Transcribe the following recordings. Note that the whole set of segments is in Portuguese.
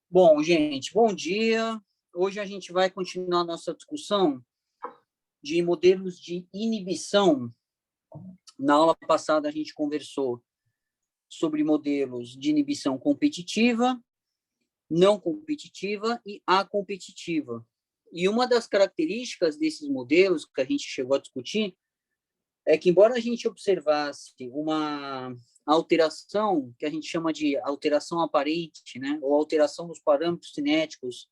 Bom, gente, bom dia. Hoje a gente vai continuar nossa discussão de modelos de inibição. Na aula passada a gente conversou sobre modelos de inibição competitiva, não competitiva e acompetitiva. E uma das características desses modelos que a gente chegou a discutir é que, embora a gente observasse uma alteração que a gente chama de alteração aparente, né, ou alteração dos parâmetros cinéticos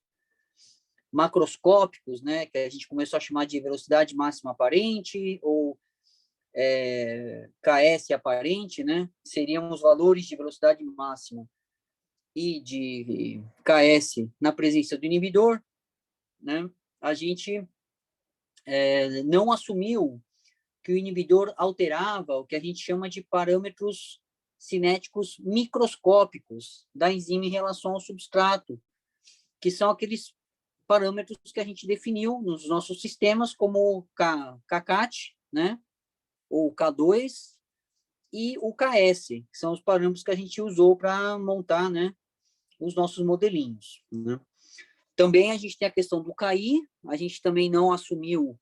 macroscópicos, né, que a gente começou a chamar de velocidade máxima aparente, ou KS aparente, né, seriam os valores de velocidade máxima e de KS na presença do inibidor, né, a gente não assumiu que o inibidor alterava o que a gente chama de parâmetros cinéticos microscópicos da enzima em relação ao substrato, que são aqueles parâmetros que a gente definiu nos nossos sistemas como KCAT, né, ou K2, e o KS, que são os parâmetros que a gente usou para montar, né, os nossos modelinhos, né. Também a gente tem a questão do KI, a gente também não assumiu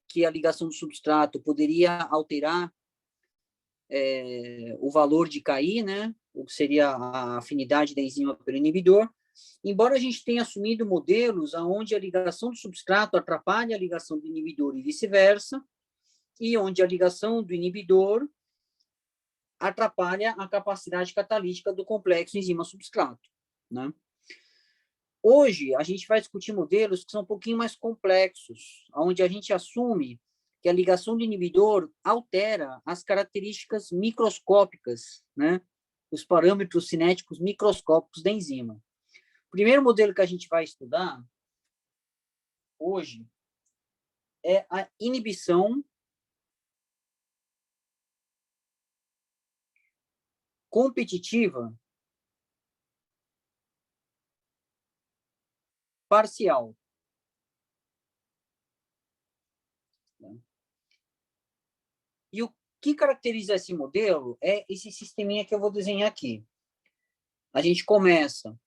que a ligação do substrato poderia alterar o valor de KI, né, o que seria a afinidade da enzima pelo inibidor, embora a gente tenha assumido modelos onde a ligação do substrato atrapalha a ligação do inibidor e vice-versa, e onde a ligação do inibidor atrapalha a capacidade catalítica do complexo enzima-substrato, né? Hoje, a gente vai discutir modelos que são um pouquinho mais complexos, onde a gente assume que a ligação do inibidor altera as características microscópicas, né? Os parâmetros cinéticos microscópicos da enzima. O primeiro modelo que a gente vai estudar hoje é a inibição competitiva parcial. E o que caracteriza esse modelo é esse sisteminha que eu vou desenhar aqui. A gente começa,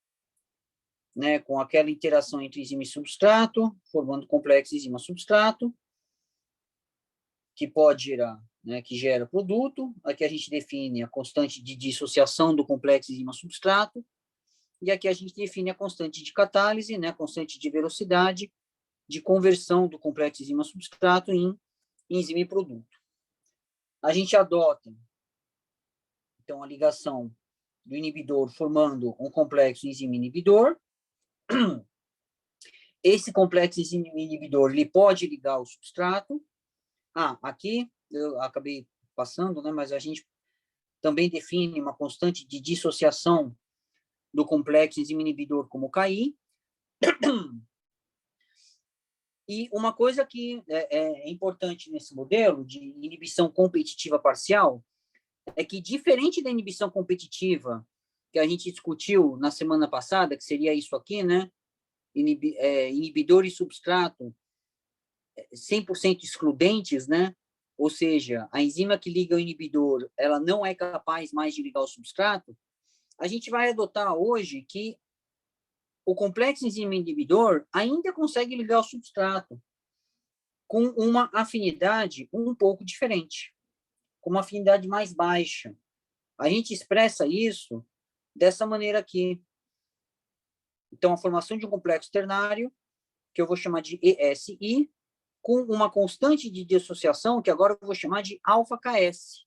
né, com aquela interação entre enzima e substrato, formando complexo enzima-substrato, que pode gerar, né, que gera produto. Aqui a gente define a constante de dissociação do complexo enzima-substrato, e aqui a gente define a constante de catálise, né, a constante de velocidade de conversão do complexo enzima-substrato em enzima e produto. A gente adota, então, a ligação do inibidor formando um complexo enzima-inibidor. Esse complexo enzima-inibidor ele pode ligar ao substrato. Aqui eu acabei passando, né, mas a gente também define uma constante de dissociação do complexo enzima-inibidor como KI. E uma coisa que é importante nesse modelo de inibição competitiva parcial é que, diferente da inibição competitiva que a gente discutiu na semana passada, que seria isso aqui, né? Inibidor e substrato 100% excludentes, né? Ou seja, a enzima que liga o inibidor, ela não é capaz mais de ligar o substrato. A gente vai adotar hoje que o complexo enzima inibidor ainda consegue ligar o substrato com uma afinidade um pouco diferente, com uma afinidade mais baixa. A gente expressa isso dessa maneira aqui. Então, a formação de um complexo ternário, que eu vou chamar de ESI, com uma constante de dissociação, que agora eu vou chamar de alfa-KS.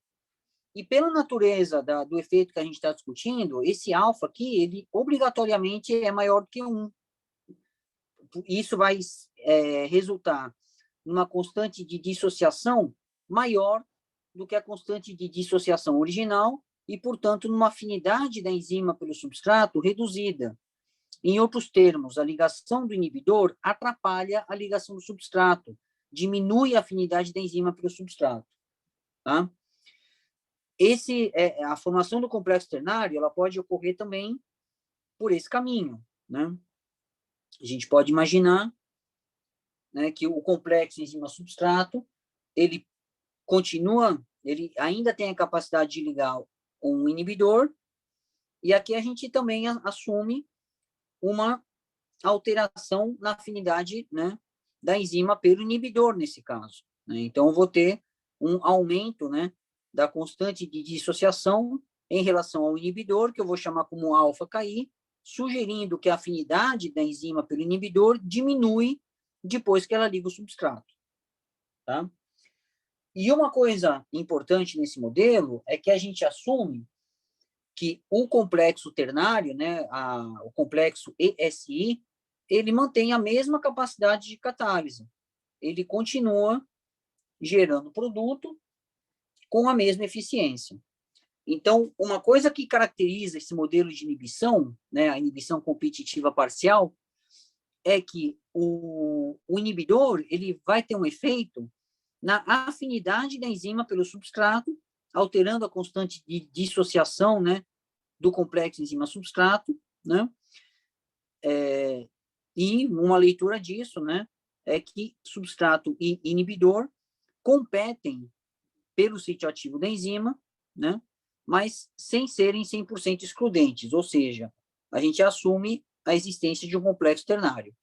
E pela natureza do efeito que a gente está discutindo, esse alfa aqui, ele obrigatoriamente é maior do que 1. Isso vai resultar numa constante de dissociação maior do que a constante de dissociação original e, portanto, numa afinidade da enzima pelo substrato reduzida. Em outros termos, a ligação do inibidor atrapalha a ligação do substrato, diminui a afinidade da enzima pelo substrato. Tá? A formação do complexo ternário ela pode ocorrer também por esse caminho. Né? A gente pode imaginar, né, que o complexo enzima-substrato ele ainda tem a capacidade de ligar um inibidor, e aqui a gente também assume uma alteração na afinidade, né, da enzima pelo inibidor, nesse caso, né? Então, eu vou ter um aumento, né, da constante de dissociação em relação ao inibidor, que eu vou chamar como alfa-KI, sugerindo que a afinidade da enzima pelo inibidor diminui depois que ela liga o substrato, tá? E uma coisa importante nesse modelo é que a gente assume que o complexo ternário, né, o complexo ESI, ele mantém a mesma capacidade de catálise. Ele continua gerando produto com a mesma eficiência. Então, uma coisa que caracteriza esse modelo de inibição, né, a inibição competitiva parcial, é que o inibidor ele vai ter um efeito na afinidade da enzima pelo substrato, alterando a constante de dissociação, né, do complexo enzima-substrato, né? E uma leitura disso, né, é que substrato e inibidor competem pelo sítio ativo da enzima, né, mas sem serem 100% excludentes, ou seja, a gente assume a existência de um complexo ternário.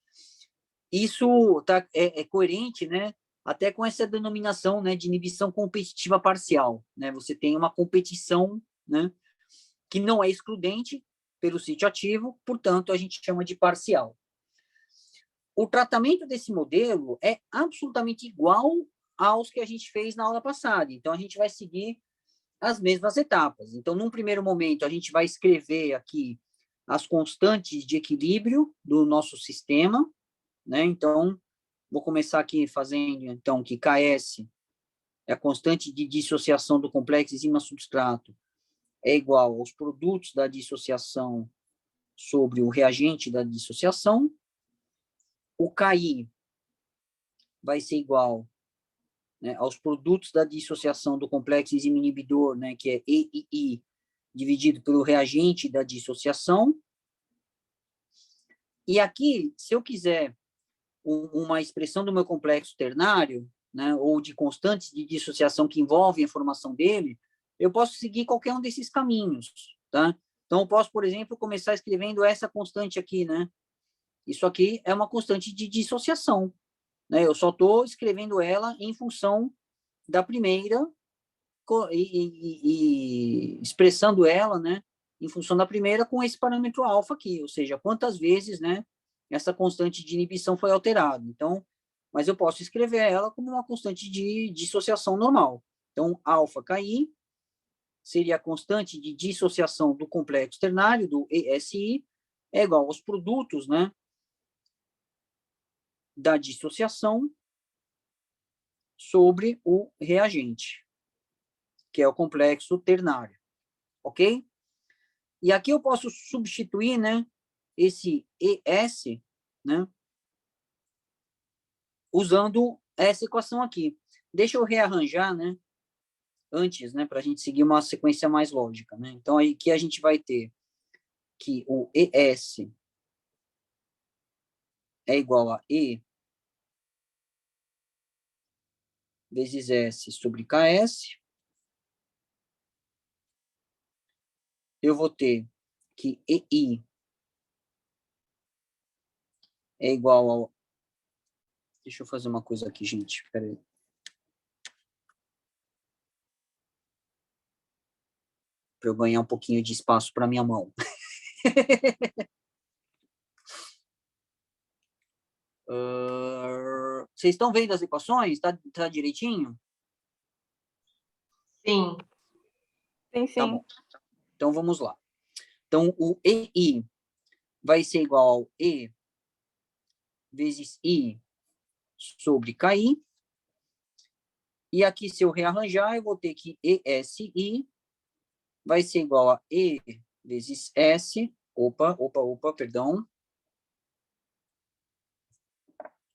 Isso é coerente, né, até com essa denominação, né, de inibição competitiva parcial, né? Você tem uma competição, né, que não é excludente pelo sítio ativo, portanto, a gente chama de parcial. O tratamento desse modelo é absolutamente igual aos que a gente fez na aula passada, então a gente vai seguir as mesmas etapas. Então, num primeiro momento, a gente vai escrever aqui as constantes de equilíbrio do nosso sistema, né? Então, vou começar aqui fazendo, então, que Ks é a constante de dissociação do complexo enzima-substrato, é igual aos produtos da dissociação sobre o reagente da dissociação. O Ki vai ser igual, né, aos produtos da dissociação do complexo enzima inibidor, né, que é EII, dividido pelo reagente da dissociação. E aqui, se eu quiser uma expressão do meu complexo ternário, né, ou de constantes de dissociação que envolvem a formação dele, eu posso seguir qualquer um desses caminhos, tá? Então, eu posso, por exemplo, começar escrevendo essa constante aqui, né? Isso aqui é uma constante de dissociação, né? Eu só estou escrevendo ela em função da primeira e expressando ela, né, em função da primeira com esse parâmetro alfa aqui, ou seja, quantas vezes, né, essa constante de inibição foi alterada. Então, mas eu posso escrever ela como uma constante de dissociação normal. Então, alfa KI seria a constante de dissociação do complexo ternário, do ESI, é igual aos produtos, né, da dissociação sobre o reagente, que é o complexo ternário, ok? E aqui eu posso substituir, né, esse ES, né, usando essa equação aqui. Deixa eu rearranjar, né, antes, né, para a gente seguir uma sequência mais lógica, né? Então, aí que a gente vai ter que o ES é igual a E vezes S sobre KS. Eu vou ter que EI é igual ao... Deixa eu fazer uma coisa aqui, gente. Espera aí. Para eu ganhar um pouquinho de espaço para minha mão. Vocês estão vendo as equações? Tá direitinho? Sim. Sim, Tá sim. bom. Então, vamos lá. Então, o EI vai ser igual ao E vezes I sobre KI. E aqui, se eu rearranjar, eu vou ter que ESI vai ser igual a E vezes S. Opa, perdão.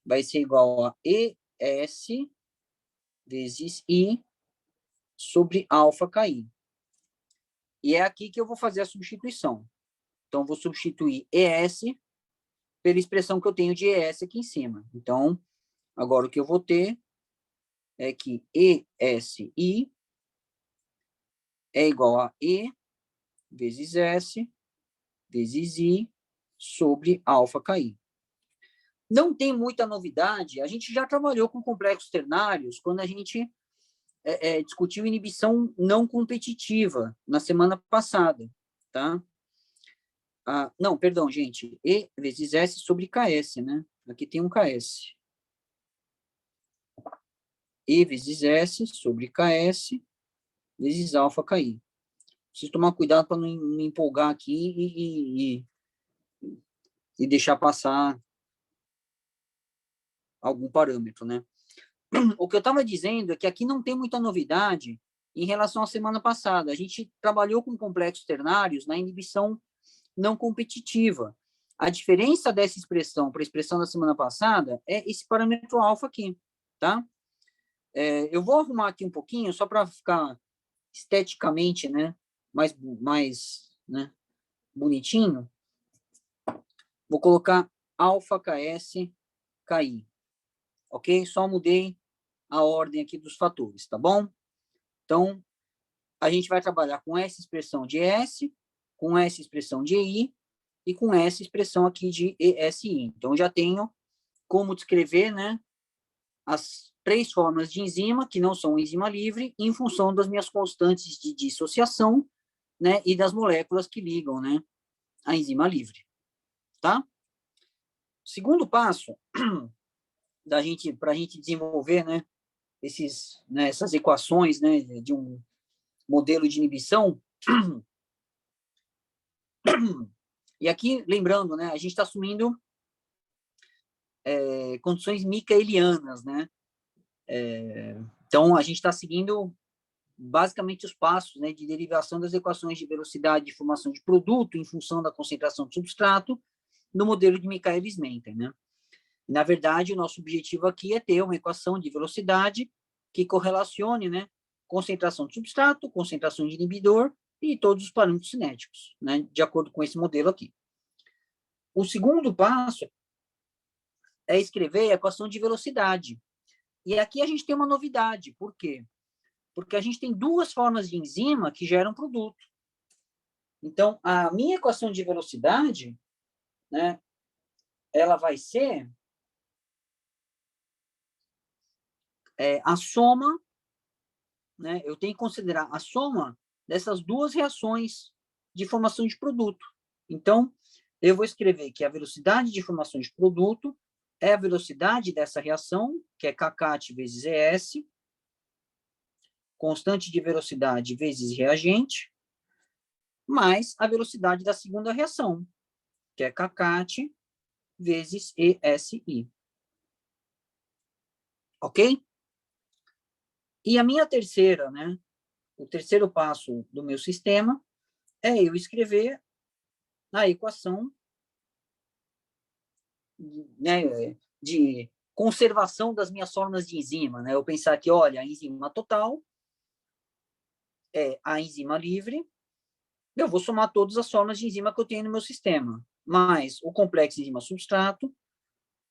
Vai ser igual a ES vezes I sobre alfa KI. E é aqui que eu vou fazer a substituição. Então, vou substituir ES pela expressão que eu tenho de ES aqui em cima. Então, agora o que eu vou ter é que ESI é igual a E vezes S vezes I sobre alfa-KI. Não tem muita novidade, a gente já trabalhou com complexos ternários quando a gente discutiu inibição não competitiva na semana passada, tá? Não, perdão, gente, E vezes S sobre KS, né? Aqui tem um KS. E vezes S sobre KS vezes alfa-KI. Preciso tomar cuidado para não me empolgar aqui e deixar passar algum parâmetro, né? O que eu estava dizendo é que aqui não tem muita novidade em relação à semana passada. A gente trabalhou com complexos ternários na inibição não competitiva. A diferença dessa expressão para a expressão da semana passada é esse parâmetro alfa aqui, tá? Eu vou arrumar aqui um pouquinho, só para ficar esteticamente, né, mais né, bonitinho. Vou colocar alfa KS KI, ok? Só mudei a ordem aqui dos fatores, tá bom? Então, a gente vai trabalhar com essa expressão de S, com essa expressão de EI e com essa expressão aqui de ESI. Então, já tenho como descrever, né, as 3 formas de enzima, que não são enzima livre, em função das minhas constantes de dissociação, né, e das moléculas que ligam, né, a enzima livre, tá? Segundo passo para a gente desenvolver, né, essas equações, né, de um modelo de inibição. E aqui, lembrando, né, a gente está assumindo condições micaelianas, né? Então, a gente está seguindo basicamente os passos, né, de derivação das equações de velocidade de formação de produto em função da concentração do substrato no modelo de Michaelis-Menten, né? E, na verdade, o nosso objetivo aqui é ter uma equação de velocidade que correlacione, né, concentração de substrato, concentração de inibidor e todos os parâmetros cinéticos, né, de acordo com esse modelo aqui. O segundo passo é escrever a equação de velocidade. E aqui a gente tem uma novidade. Por quê? Porque a gente tem 2 formas de enzima que geram produto. Então, a minha equação de velocidade, né, ela vai ser a soma, né, eu tenho que considerar a soma dessas 2 reações de formação de produto. Então, eu vou escrever que a velocidade de formação de produto é a velocidade dessa reação, que é kcat vezes ES, constante de velocidade vezes reagente, mais a velocidade da segunda reação, que é kcat vezes ESI. Ok? E a minha terceira, né, o terceiro passo do meu sistema é eu escrever a equação, né, de conservação das minhas formas de enzima, né? Eu pensar que, olha, a enzima total é a enzima livre, eu vou somar todas as formas de enzima que eu tenho no meu sistema, mais o complexo enzima-substrato,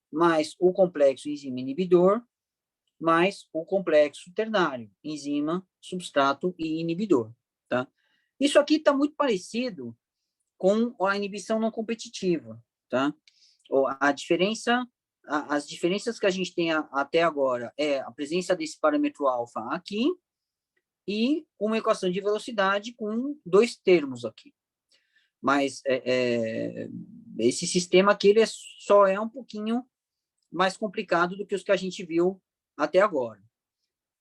mais o complexo enzima-inibidor, mais o complexo ternário, enzima, substrato e inibidor, tá? Isso aqui está muito parecido com a inibição não competitiva, tá? A diferença, as diferenças que a gente tem até agora é a presença desse parâmetro alfa aqui e uma equação de velocidade com 2 termos aqui. Mas esse sistema aqui ele só é um pouquinho mais complicado do que os que a gente viu até agora.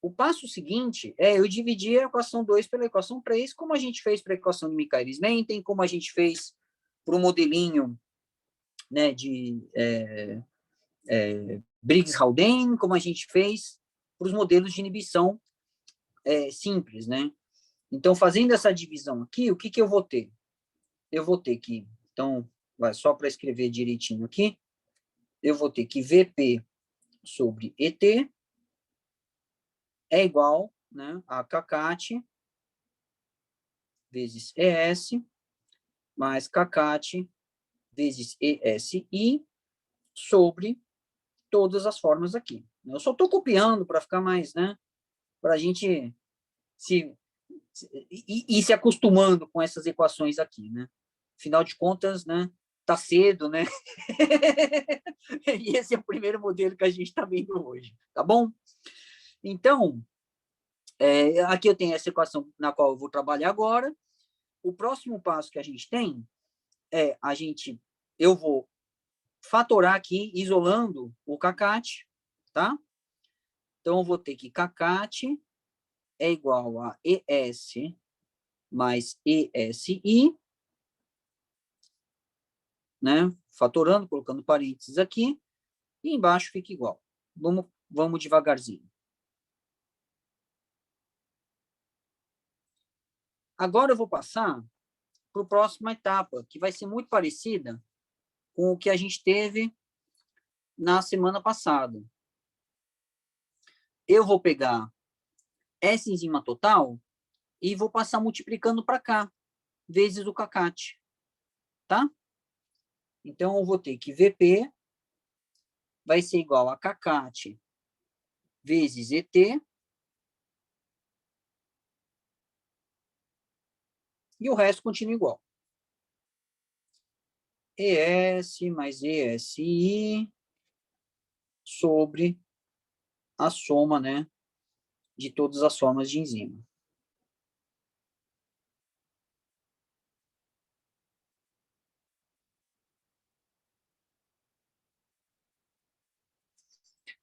O passo seguinte é eu dividir a equação 2 pela equação 3, como a gente fez para a equação de Michaelis-Menten, como a gente fez para o modelinho, né, de Briggs-Haldane, como a gente fez para os modelos de inibição simples, né? Então, fazendo essa divisão aqui, o que eu vou ter? Eu vou ter que, então, só para escrever direitinho aqui, eu vou ter que VP sobre ET é igual, né, a kcat vezes ES mais kcat vezes ESI sobre todas as formas aqui. Eu só estou copiando para ficar mais, né, para a gente ir se acostumando com essas equações aqui, né? Afinal de contas, né, tá cedo, né? E esse é o primeiro modelo que a gente está vendo hoje, tá bom? Então, aqui eu tenho essa equação na qual eu vou trabalhar agora. O próximo passo que a gente tem é eu vou fatorar aqui, isolando o CACAT, tá? Então, eu vou ter que CACAT é igual a ES mais ESI, né? Fatorando, colocando parênteses aqui, e embaixo fica igual. Vamos devagarzinho. Agora eu vou passar para a próxima etapa, que vai ser muito parecida com o que a gente teve na semana passada. Eu vou pegar essa enzima total e vou passar multiplicando para cá, vezes o CACAT, tá? Então, eu vou ter que VP vai ser igual a CACAT vezes ET, e o resto continua igual. ES mais ESI sobre a soma, né, de todas as formas de enzima.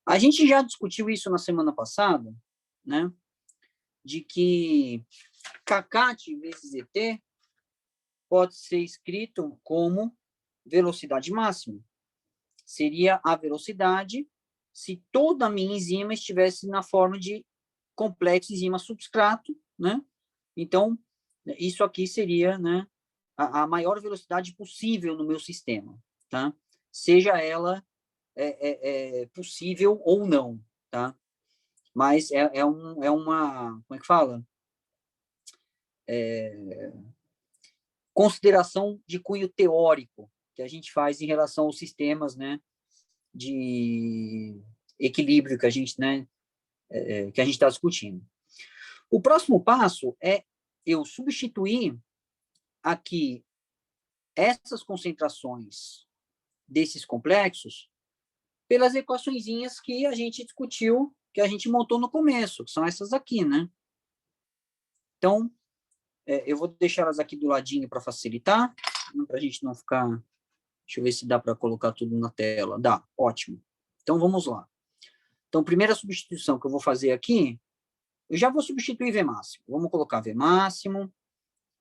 A gente já discutiu isso na semana passada, né, de que CACAT vezes ET pode ser escrito como velocidade máxima. Seria a velocidade se toda a minha enzima estivesse na forma de complexo enzima substrato, né? Então, isso aqui seria, né, a maior velocidade possível no meu sistema, tá? Seja ela possível ou não, tá? Mas é uma, como é que fala? Consideração de cunho teórico que a gente faz em relação aos sistemas, né, de equilíbrio que a gente, né, que a gente está discutindo. O próximo passo é eu substituir aqui essas concentrações desses complexos pelas equaçõezinhas que a gente discutiu, que a gente montou no começo, que são essas aqui, né? Então, eu vou deixar elas aqui do ladinho para facilitar, para a gente não ficar... Deixa eu ver se dá para colocar tudo na tela. Dá, ótimo. Então, vamos lá. Então, primeira substituição que eu vou fazer aqui, eu já vou substituir V máximo. Vamos colocar V máximo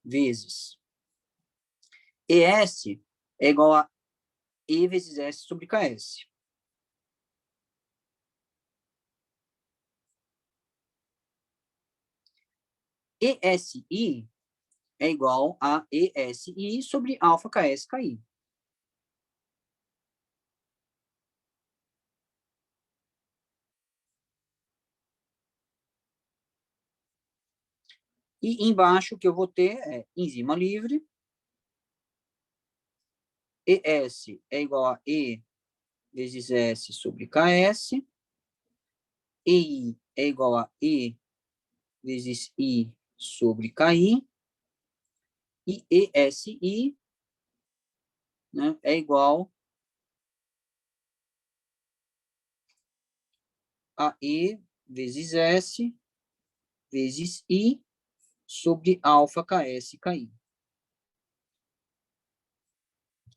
vezes ES é igual a E vezes S sobre KS. ESI é igual a ESI sobre alfa KS KI. E embaixo o que eu vou ter é enzima livre. ES é igual a E vezes S sobre KS. EI é igual a E vezes I sobre KI. E ESI, né, é igual a E vezes S vezes I sobre alfa KS KI.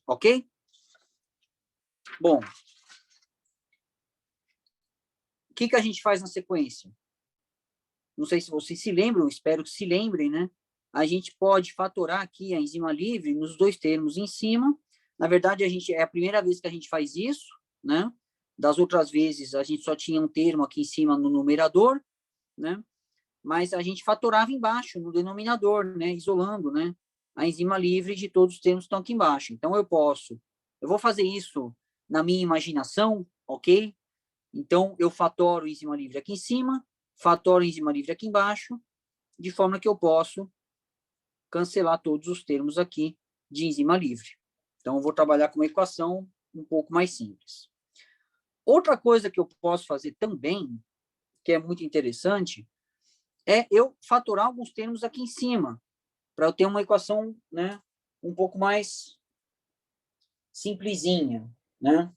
Ok? Bom, o que a gente faz na sequência? Não sei se vocês se lembram, espero que se lembrem, né? A gente pode fatorar aqui a enzima livre nos dois termos em cima. Na verdade, é a primeira vez que a gente faz isso, né? Das outras vezes, a gente só tinha um termo aqui em cima no numerador, né? Mas a gente fatorava embaixo, no denominador, né? Isolando, né? A enzima livre de todos os termos que estão aqui embaixo. Então, eu vou fazer isso na minha imaginação, ok? Então, eu fatoro a enzima livre aqui em cima, fatoro a enzima livre aqui embaixo, de forma que eu posso cancelar todos os termos aqui de enzima livre. Então, eu vou trabalhar com uma equação um pouco mais simples. Outra coisa que eu posso fazer também, que é muito interessante, é eu fatorar alguns termos aqui em cima, para eu ter uma equação, né, um pouco mais simplesinha, né?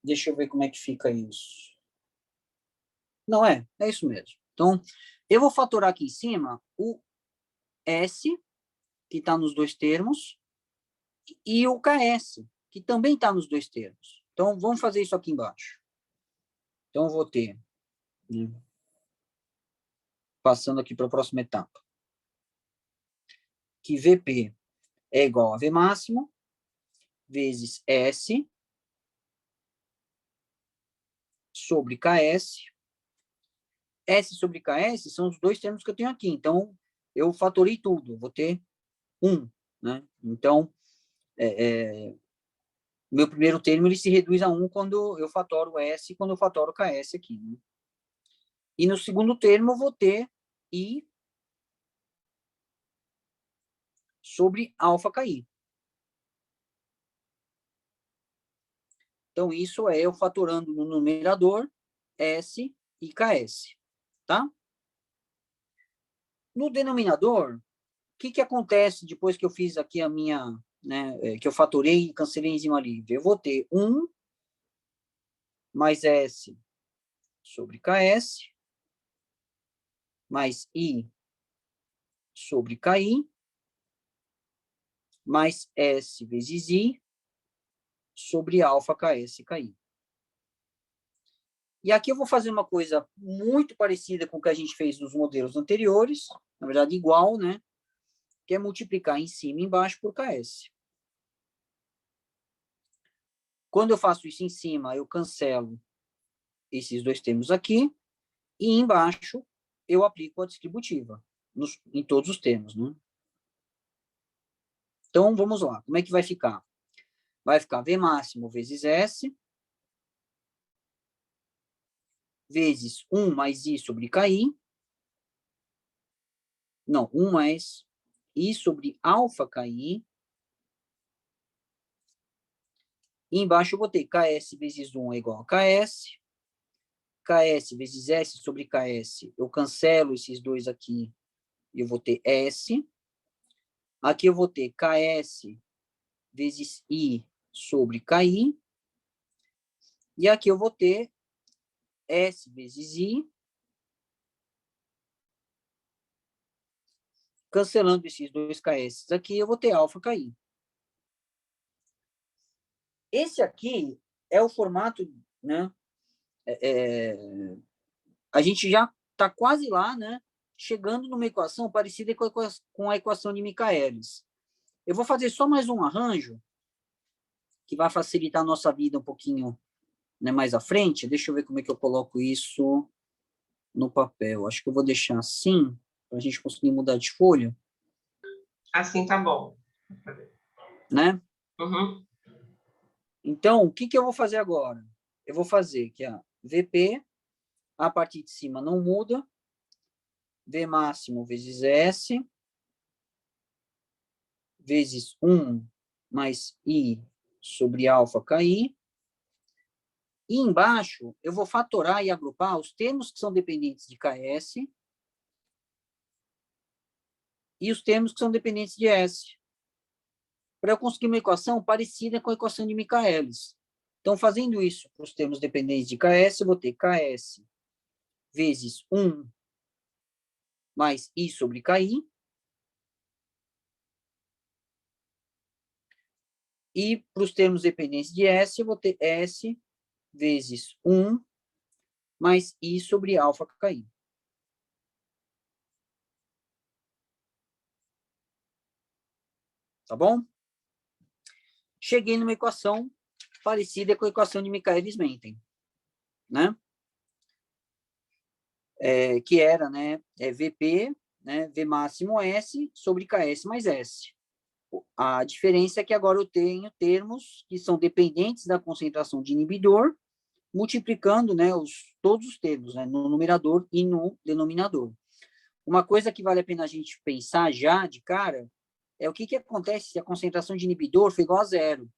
Deixa eu ver como é que fica isso. Não, é isso mesmo. Então, eu vou fatorar aqui em cima o S, que está nos dois termos, e o KS, que também está nos dois termos. Então, vamos fazer isso aqui embaixo. Então, eu vou ter, né, passando aqui para a próxima etapa, que VP é igual a V máximo vezes S sobre KS. S sobre KS são os dois termos que eu tenho aqui. Então, eu fatorei tudo. Vou ter 1, né? Então, meu primeiro termo ele se reduz a 1 quando eu fatoro S e quando eu fatoro KS aqui, né? E no segundo termo eu vou ter I sobre alfa KI. Então, isso é eu fatorando no numerador S e KS, tá? No denominador, o que acontece depois que eu fiz aqui a minha, né, que eu fatorei e cancelei a enzima livre? Eu vou ter 1 mais S sobre KS, mais I sobre KI, mais S vezes I sobre alfa KS KI. E aqui eu vou fazer uma coisa muito parecida com o que a gente fez nos modelos anteriores, na verdade igual, né? Que é multiplicar em cima e embaixo por KS. Quando eu faço isso em cima, eu cancelo esses dois termos aqui, e embaixo eu aplico a distributiva em todos os termos, né? Então, vamos lá. Como é que vai ficar? Vai ficar V máximo vezes S, vezes 1 mais I sobre KI. Não, 1 mais I sobre alfa KI. E embaixo eu vou ter KS vezes 1 é igual a KS. KS vezes S sobre KS. Eu cancelo esses dois aqui e eu vou ter S. Aqui eu vou ter KS vezes I sobre KI. E aqui eu vou ter S vezes I. Cancelando esses dois KS aqui, eu vou ter alfa KI. Esse aqui é o formato, né? A gente já está quase lá, né? Chegando numa equação parecida com a equação de Michaelis. Eu vou fazer só mais um arranjo que vai facilitar a nossa vida um pouquinho, né, mais à frente. Deixa eu ver como é que eu coloco isso no papel. Acho que eu vou deixar assim, para a gente conseguir mudar de folha. Assim tá bom. Né? Uhum. Então, o que eu vou fazer agora? Eu vou fazer que a VP, a partir de cima não muda, V máximo vezes S, vezes 1 mais I sobre alfa KI. E embaixo, eu vou fatorar e agrupar os termos que são dependentes de KS e os termos que são dependentes de S, para eu conseguir uma equação parecida com a equação de Michaelis. Então, fazendo isso para os termos dependentes de KS, eu vou ter KS vezes 1 mais I sobre KI. E para os termos dependentes de S, eu vou ter S vezes 1 mais I sobre alfa KI. Tá bom? Cheguei numa equação parecida com a equação de Michaelis-Menten, né? Que era, né, VP, né, V máximo S sobre KS mais S. A diferença é que agora eu tenho termos que são dependentes da concentração de inibidor, multiplicando, né, todos os termos, né, no numerador e no denominador. Uma coisa que vale a pena a gente pensar já de cara é o que acontece se a concentração de inibidor for igual a zero.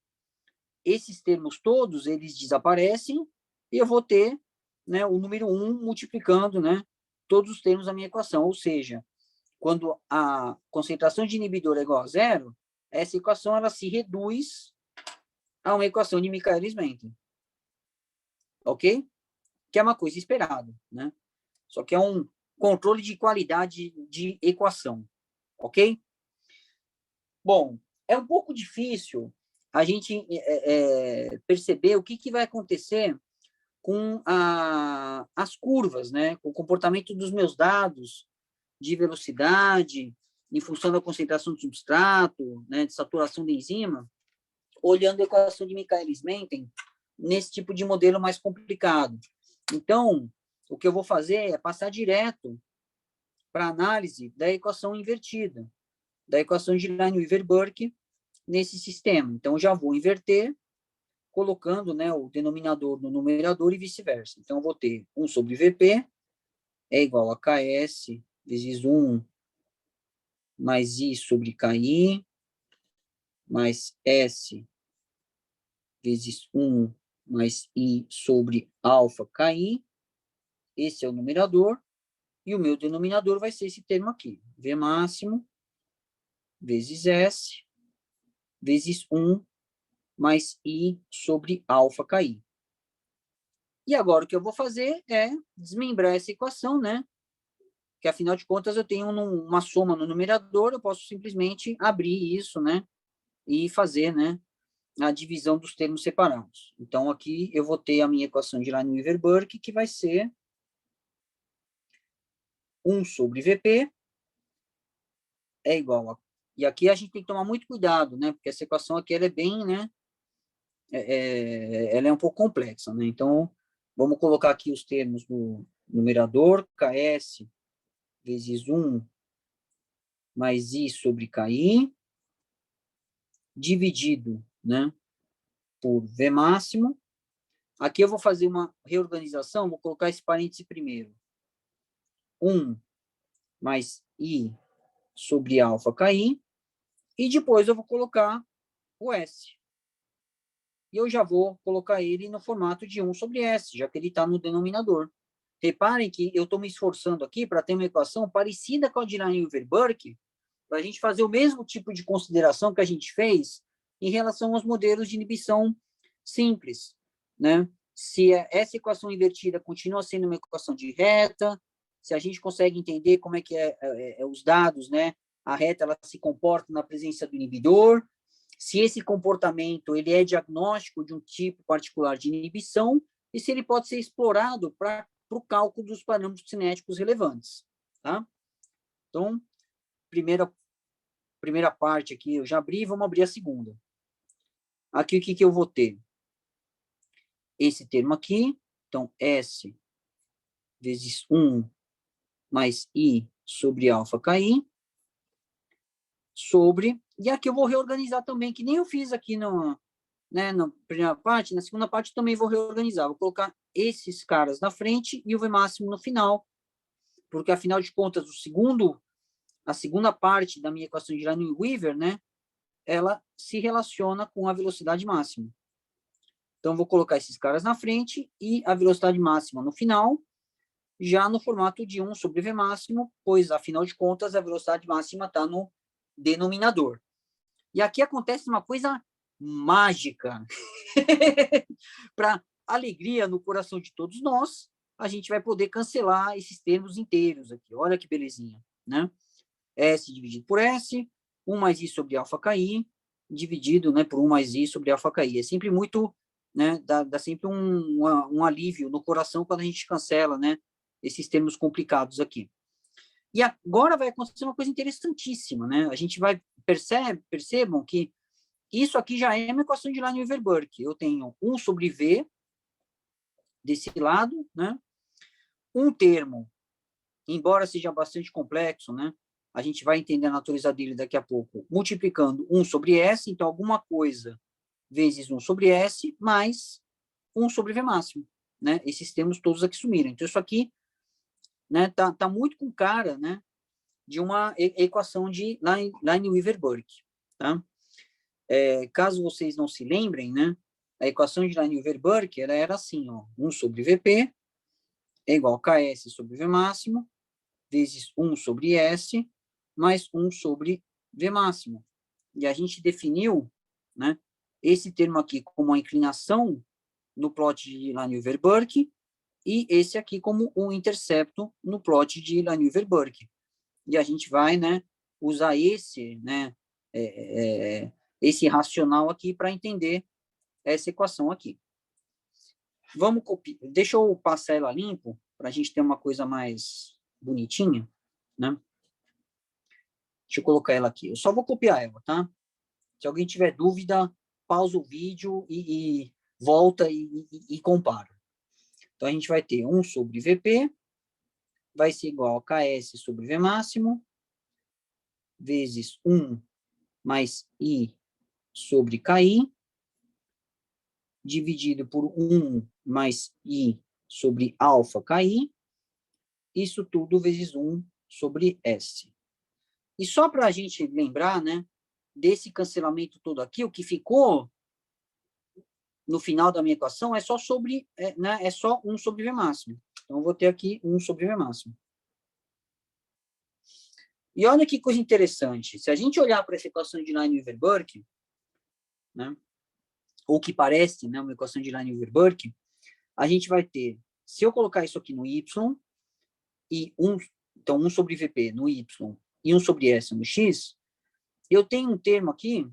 Esses termos todos, eles desaparecem e eu vou ter, né, o número 1 multiplicando, né, todos os termos da minha equação. Ou seja, quando a concentração de inibidor é igual a zero, essa equação ela se reduz a uma equação de Michaelis-Menten. Ok? Que é uma coisa esperada, né? Só que é um controle de qualidade de equação. Ok? Bom, é um pouco difícil a gente perceber o que vai acontecer com as curvas, né? Com o comportamento dos meus dados de velocidade, em função da concentração do substrato, né? De saturação da enzima, olhando a equação de Michaelis-Menten nesse tipo de modelo mais complicado. Então, o que eu vou fazer é passar direto para a análise da equação invertida, da equação de Lineweaver-Burke nesse sistema. Então, eu já vou inverter, colocando, né, o denominador no numerador e vice-versa. Então, eu vou ter 1 sobre VP é igual a KS vezes 1 mais I sobre KI mais S vezes 1 mais I sobre alfa KI. Esse é o numerador. E o meu denominador vai ser esse termo aqui. V máximo vezes S vezes 1 mais I sobre alfa KI. E agora o que eu vou fazer é desmembrar essa equação, né? Que afinal de contas eu tenho uma soma no numerador, eu posso simplesmente abrir isso, né? E fazer, né? A divisão dos termos separados. Então aqui eu vou ter a minha equação de Lineweaver-Burke, que vai ser 1 sobre VP é igual a... E aqui a gente tem que tomar muito cuidado, né? Porque essa equação aqui ela é bem, né? Ela é um pouco complexa, né? Então, vamos colocar aqui os termos do numerador, KS vezes 1 mais I sobre KI, dividido, né, por V máximo. Aqui eu vou fazer uma reorganização, vou colocar esse parêntese primeiro. 1 mais I sobre alfa KI, e depois eu vou colocar o S. E eu já vou colocar ele no formato de 1 sobre S, já que ele está no denominador. Reparem que eu estou me esforçando aqui para ter uma equação parecida com a de Lineweaver-Burke, para a gente fazer o mesmo tipo de consideração que a gente fez em relação aos modelos de inibição simples, né? Se essa equação invertida continua sendo uma equação de reta, se a gente consegue entender como é que os dados, né? A reta ela se comporta na presença do inibidor, se esse comportamento ele é diagnóstico de um tipo particular de inibição e se ele pode ser explorado para o cálculo dos parâmetros cinéticos relevantes, tá? Então, primeira parte aqui eu já abri, vamos abrir a segunda. Aqui o que eu vou ter? Esse termo aqui, então S vezes 1 mais I sobre alfa KI, sobre, e aqui eu vou reorganizar também, que nem eu fiz aqui né, na primeira parte, na segunda parte também vou reorganizar, vou colocar esses caras na frente e o V máximo no final, porque afinal de contas, a segunda parte da minha equação de Lineweaver, né, ela se relaciona com a velocidade máxima. Então, vou colocar esses caras na frente e a velocidade máxima no final, já no formato de 1 sobre V máximo, pois, afinal de contas, a velocidade máxima está no denominador. E aqui acontece uma coisa mágica. Para alegria no coração de todos nós, a gente vai poder cancelar esses termos inteiros aqui. Olha que belezinha, né? S dividido por S, 1 mais I sobre alfa KI, dividido, né, por 1 mais I sobre alfa KI. É sempre muito, né, dá sempre um alívio no coração quando a gente cancela, né, esses termos complicados aqui. E agora vai acontecer uma coisa interessantíssima, né? A gente vai percebam que isso aqui já é uma equação de Lineweaver-Burke. Eu tenho 1 sobre V desse lado, né? Um termo, embora seja bastante complexo, né? A gente vai entender a natureza dele daqui a pouco, multiplicando 1 sobre S, então alguma coisa vezes 1 sobre S, mais 1 sobre V máximo, né? Esses termos todos aqui sumiram. Então, isso aqui, né, tá muito com cara, né, de uma equação de Lineweaver-Burke, tá? Caso vocês não se lembrem, né, a equação de Lineweaver-Burke, ela era assim, ó, 1 sobre VP é igual a KS sobre V máximo, vezes 1 sobre S, mais 1 sobre V máximo. E a gente definiu, né, esse termo aqui como a inclinação no plot de Laniuver-Burke e esse aqui como o intercepto no plot de Laniuver-Burke. E a gente vai, né, usar esse, né, esse racional aqui para entender essa equação aqui. Vamos copiar. Deixa eu passar ela limpo para a gente ter uma coisa mais bonitinha, né? Deixa eu colocar ela aqui. Eu só vou copiar ela, tá? Se alguém tiver dúvida, pausa o vídeo e volta e compara. Então, a gente vai ter 1 sobre VP, vai ser igual a KS sobre V máximo, vezes 1 mais I sobre KI, dividido por 1 mais I sobre alfa KI, isso tudo vezes 1 sobre S. E só para a gente lembrar, né, desse cancelamento todo aqui, o que ficou no final da minha equação é só sobre, né, é só 1 sobre V máximo. Então, eu vou ter aqui 1 sobre V máximo. E olha que coisa interessante. Se a gente olhar para essa equação de Laniuver-Burke, né, ou que parece, né, uma equação de Laniuver-Burke, a gente vai ter, se eu colocar isso aqui no Y, e então 1 sobre VP no Y e 1 sobre S no X, eu tenho um termo aqui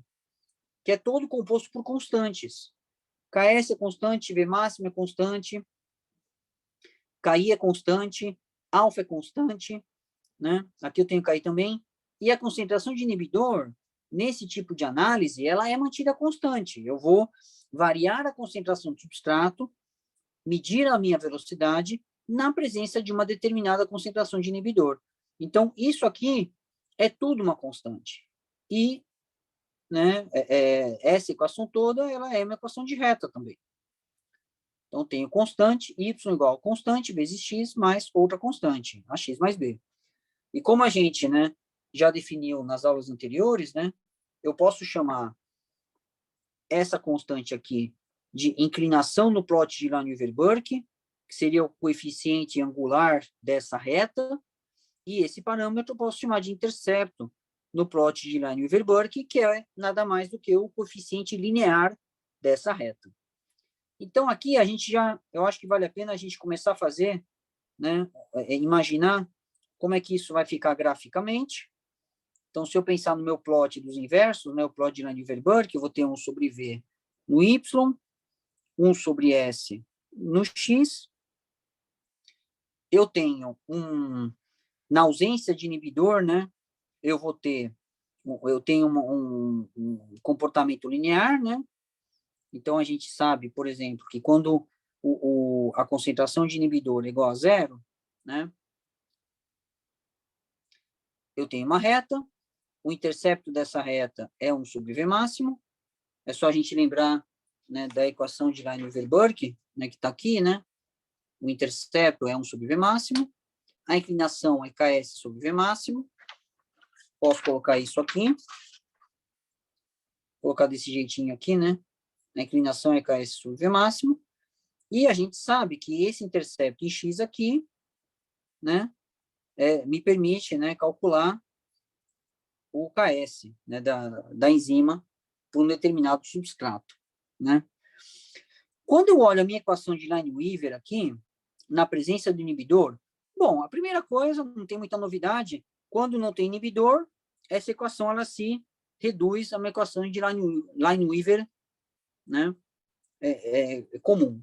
que é todo composto por constantes. KS é constante, V máximo é constante, KI é constante, alfa é constante, né? Aqui eu tenho KI também. E a concentração de inibidor, nesse tipo de análise, ela é mantida constante. Eu vou variar a concentração do substrato, medir a minha velocidade na presença de uma determinada concentração de inibidor. Então, isso aqui é tudo uma constante. E, né, essa equação toda, ela é uma equação de reta também. Então, tenho constante, y igual a constante, vezes x, mais outra constante, a x mais b. E como a gente, né, já definiu nas aulas anteriores, né, eu posso chamar essa constante aqui de inclinação no plot de Laniuver-Burke, que seria o coeficiente angular dessa reta, e esse parâmetro eu posso chamar de intercepto no plot de Laniuver-Burke, que é nada mais do que o coeficiente linear dessa reta. Então, aqui a gente já, eu acho que vale a pena a gente começar a fazer, né, imaginar como é que isso vai ficar graficamente. Então, se eu pensar no meu plot dos inversos, né, o plot de Laniuver-Burke, eu vou ter 1 sobre V no Y, 1 sobre S no X. Eu tenho na ausência de inibidor, né, eu tenho um comportamento linear, né? Então, a gente sabe, por exemplo, que quando a concentração de inibidor é igual a 0, né, eu tenho uma reta, o intercepto dessa reta é 1 sobre V máximo, é só a gente lembrar, né, da equação de Laniuver-Burke, né, que está aqui, né, o intercepto é 1 sobre V máximo, a inclinação é KS sobre V máximo, posso colocar isso aqui, colocar desse jeitinho aqui, né, a inclinação é KS sobre V máximo, e a gente sabe que esse intercepto em X aqui, né, me permite, né, calcular o KS, né, da enzima por um determinado substrato, né. Quando eu olho a minha equação de Lineweaver aqui, na presença do inibidor, bom, a primeira coisa, não tem muita novidade, quando não tem inibidor, essa equação ela se reduz a uma equação de Lineweaver, né, comum.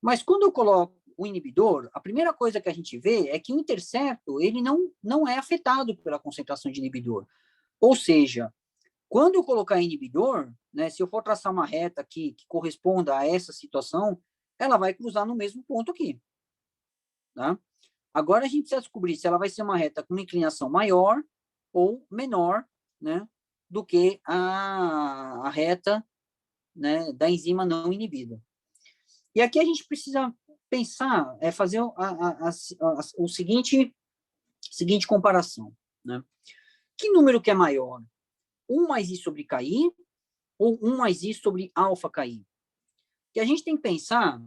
Mas quando eu coloco o inibidor, a primeira coisa que a gente vê é que o intercepto ele não é afetado pela concentração de inibidor. Ou seja, quando eu colocar inibidor, né, se eu for traçar uma reta aqui que corresponda a essa situação, ela vai cruzar no mesmo ponto aqui. Tá? Agora a gente precisa descobrir se ela vai ser uma reta com uma inclinação maior ou menor, né, do que a reta, né, da enzima não inibida. E aqui a gente precisa pensar, fazer o seguinte comparação. Né? Que número que é maior? 1 mais I sobre KI ou 1 mais I sobre alfa KI? Que a gente tem que pensar,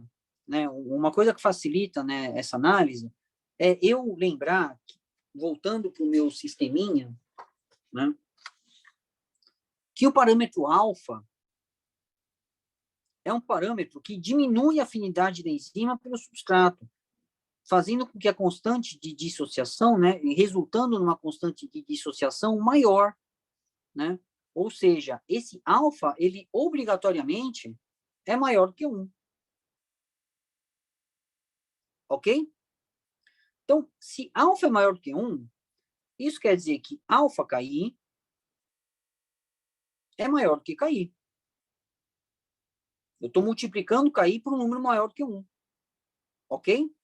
né, uma coisa que facilita, né, essa análise é eu lembrar, voltando para o meu sisteminha, né, que o parâmetro alfa é um parâmetro que diminui a afinidade da enzima pelo substrato, fazendo com que a constante de dissociação, né, resultando numa constante de dissociação maior, né? Ou seja, esse alfa, ele obrigatoriamente é maior que 1. Ok? Então, se alfa é maior que 1, isso quer dizer que alfa KI é maior que KI. Eu estou multiplicando KI por um número maior que 1. Ok?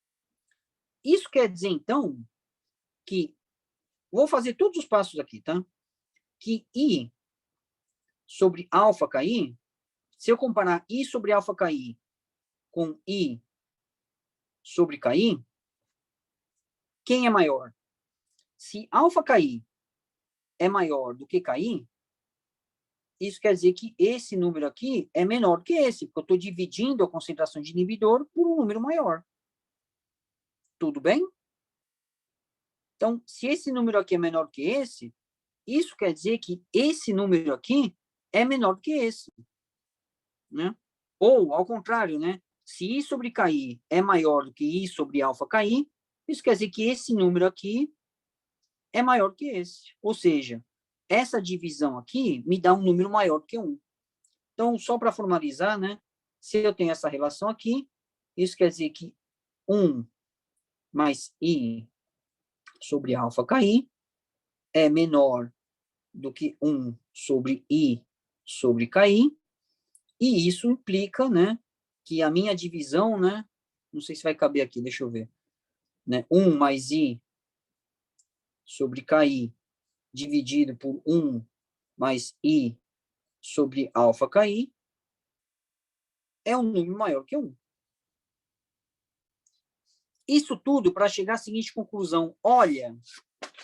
Isso quer dizer, então, que... Vou fazer todos os passos aqui, tá? Que I sobre alfa KI, se eu comparar I sobre alfa KI com I sobre KI, quem é maior? Se alfa KI é maior do que KI, isso quer dizer que esse número aqui é menor que esse, porque eu estou dividindo a concentração de inibidor por um número maior. Tudo bem? Então, se esse número aqui é menor que esse, isso quer dizer que esse número aqui é menor que esse. Né? Ou, ao contrário, né? Se I sobre KI é maior do que I sobre alfa KI, isso quer dizer que esse número aqui é maior que esse. Ou seja, essa divisão aqui me dá um número maior do que 1. Então, só para formalizar, né? Se eu tenho essa relação aqui, isso quer dizer que 1 mais I sobre alfa KI é menor do que 1 sobre I sobre KI, e isso implica, né, que a minha divisão, né, não sei se vai caber aqui, deixa eu ver, né, 1 mais I sobre KI dividido por 1 mais I sobre alfa KI é um número maior que 1. Isso tudo para chegar à seguinte conclusão: olha,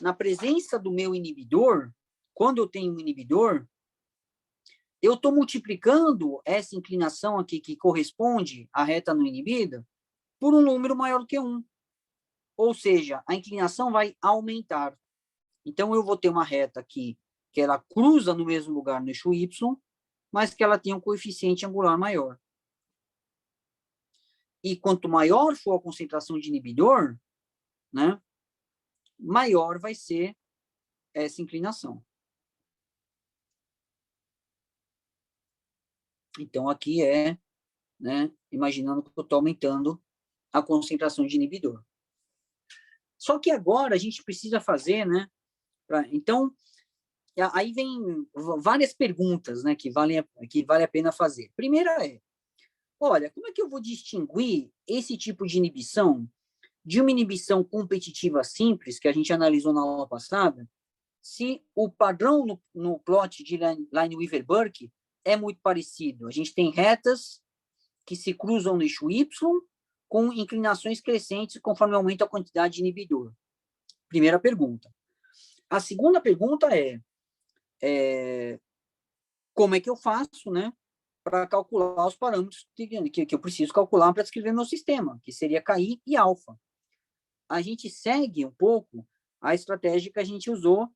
na presença do meu inibidor, quando eu tenho um inibidor, eu estou multiplicando essa inclinação aqui, que corresponde à reta não inibida, por um número maior que 1. Ou seja, a inclinação vai aumentar. Então, eu vou ter uma reta aqui que ela cruza no mesmo lugar no eixo Y, mas que ela tem um coeficiente angular maior. E quanto maior for a concentração de inibidor, né, maior vai ser essa inclinação. Então, aqui é, né, imaginando que eu estou aumentando a concentração de inibidor. Só que agora a gente precisa fazer, né? Então, aí vem várias perguntas, né, que vale a pena fazer. Primeira é, olha, como é que eu vou distinguir esse tipo de inibição de uma inibição competitiva simples, que a gente analisou na aula passada, se o padrão no plot de Lineweaver-Burke é muito parecido? A gente tem retas que se cruzam no eixo Y com inclinações crescentes conforme aumenta a quantidade de inibidor. Primeira pergunta. A segunda pergunta é como é que eu faço, né, para calcular os parâmetros que eu preciso calcular para descrever meu sistema, que seria KI e alfa. A gente segue um pouco a estratégia que a gente usou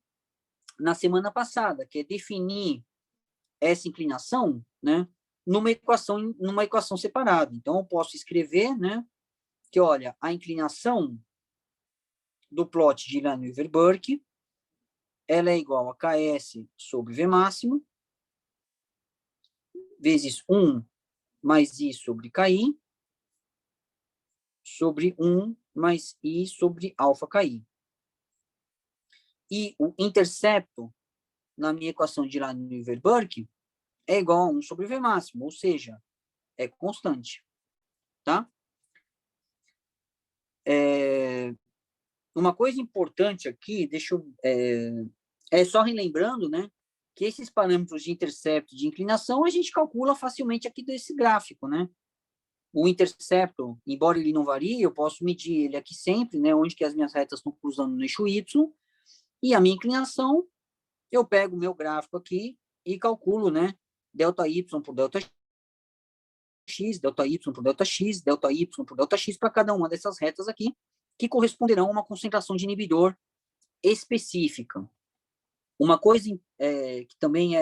na semana passada, que é definir essa inclinação, né, numa equação separada. Então, eu posso escrever, né, que, olha, a inclinação do plot de Lineweaver-Burke, ela é igual a Ks sobre V máximo, vezes 1 mais I sobre KI, sobre 1 mais I sobre alfa KI. E o intercepto na minha equação de Lineweaver-Burke é igual a 1 sobre V máximo, ou seja, é constante. Tá? Uma coisa importante aqui, é só relembrando, né, que esses parâmetros de intercepto de inclinação a gente calcula facilmente aqui desse gráfico, né? O intercepto, embora ele não varie, eu posso medir ele aqui sempre, né, onde que as minhas retas estão cruzando no eixo Y, e a minha inclinação, eu pego o meu gráfico aqui e calculo, né, delta Y por delta X, delta Y por delta X, delta Y por delta X para cada uma dessas retas aqui, que corresponderão a uma concentração de inibidor específica. Uma coisa que também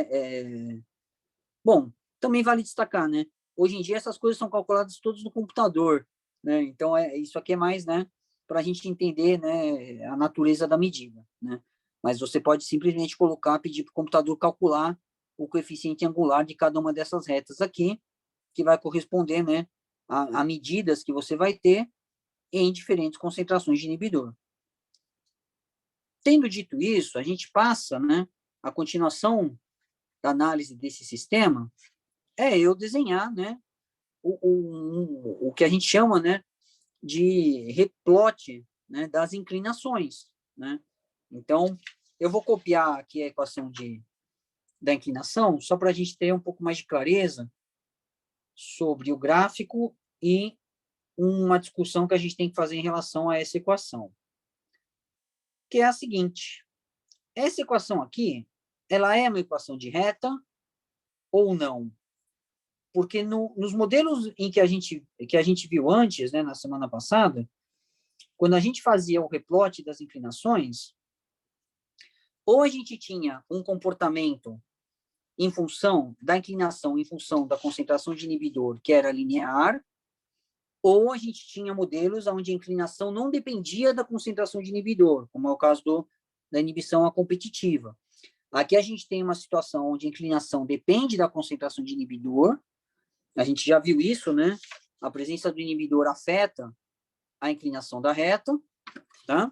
bom, também vale destacar, né? Hoje em dia essas coisas são calculadas todas no computador, né? Então, isso aqui é mais, né, para a gente entender, né, a natureza da medida, né? Mas você pode simplesmente colocar, pedir para o computador calcular o coeficiente angular de cada uma dessas retas aqui, que vai corresponder, né, a medidas que você vai ter em diferentes concentrações de inibidor. Tendo dito isso, a gente passa, né, a continuação da análise desse sistema eu desenhar, né, o que a gente chama, né, de replote, né, das inclinações, né? Então, eu vou copiar aqui a equação da inclinação, só para a gente ter um pouco mais de clareza sobre o gráfico e uma discussão que a gente tem que fazer em relação a essa equação, que é a seguinte: essa equação aqui, ela é uma equação de reta ou não? Porque nos modelos em que a gente viu antes, né, na semana passada, quando a gente fazia o replote das inclinações, ou a gente tinha um comportamento em função da inclinação, em função da concentração de inibidor, que era linear, ou a gente tinha modelos onde a inclinação não dependia da concentração de inibidor, como é o caso da inibição a competitiva. Aqui a gente tem uma situação onde a inclinação depende da concentração de inibidor, a gente já viu isso, né? A presença do inibidor afeta a inclinação da reta, tá?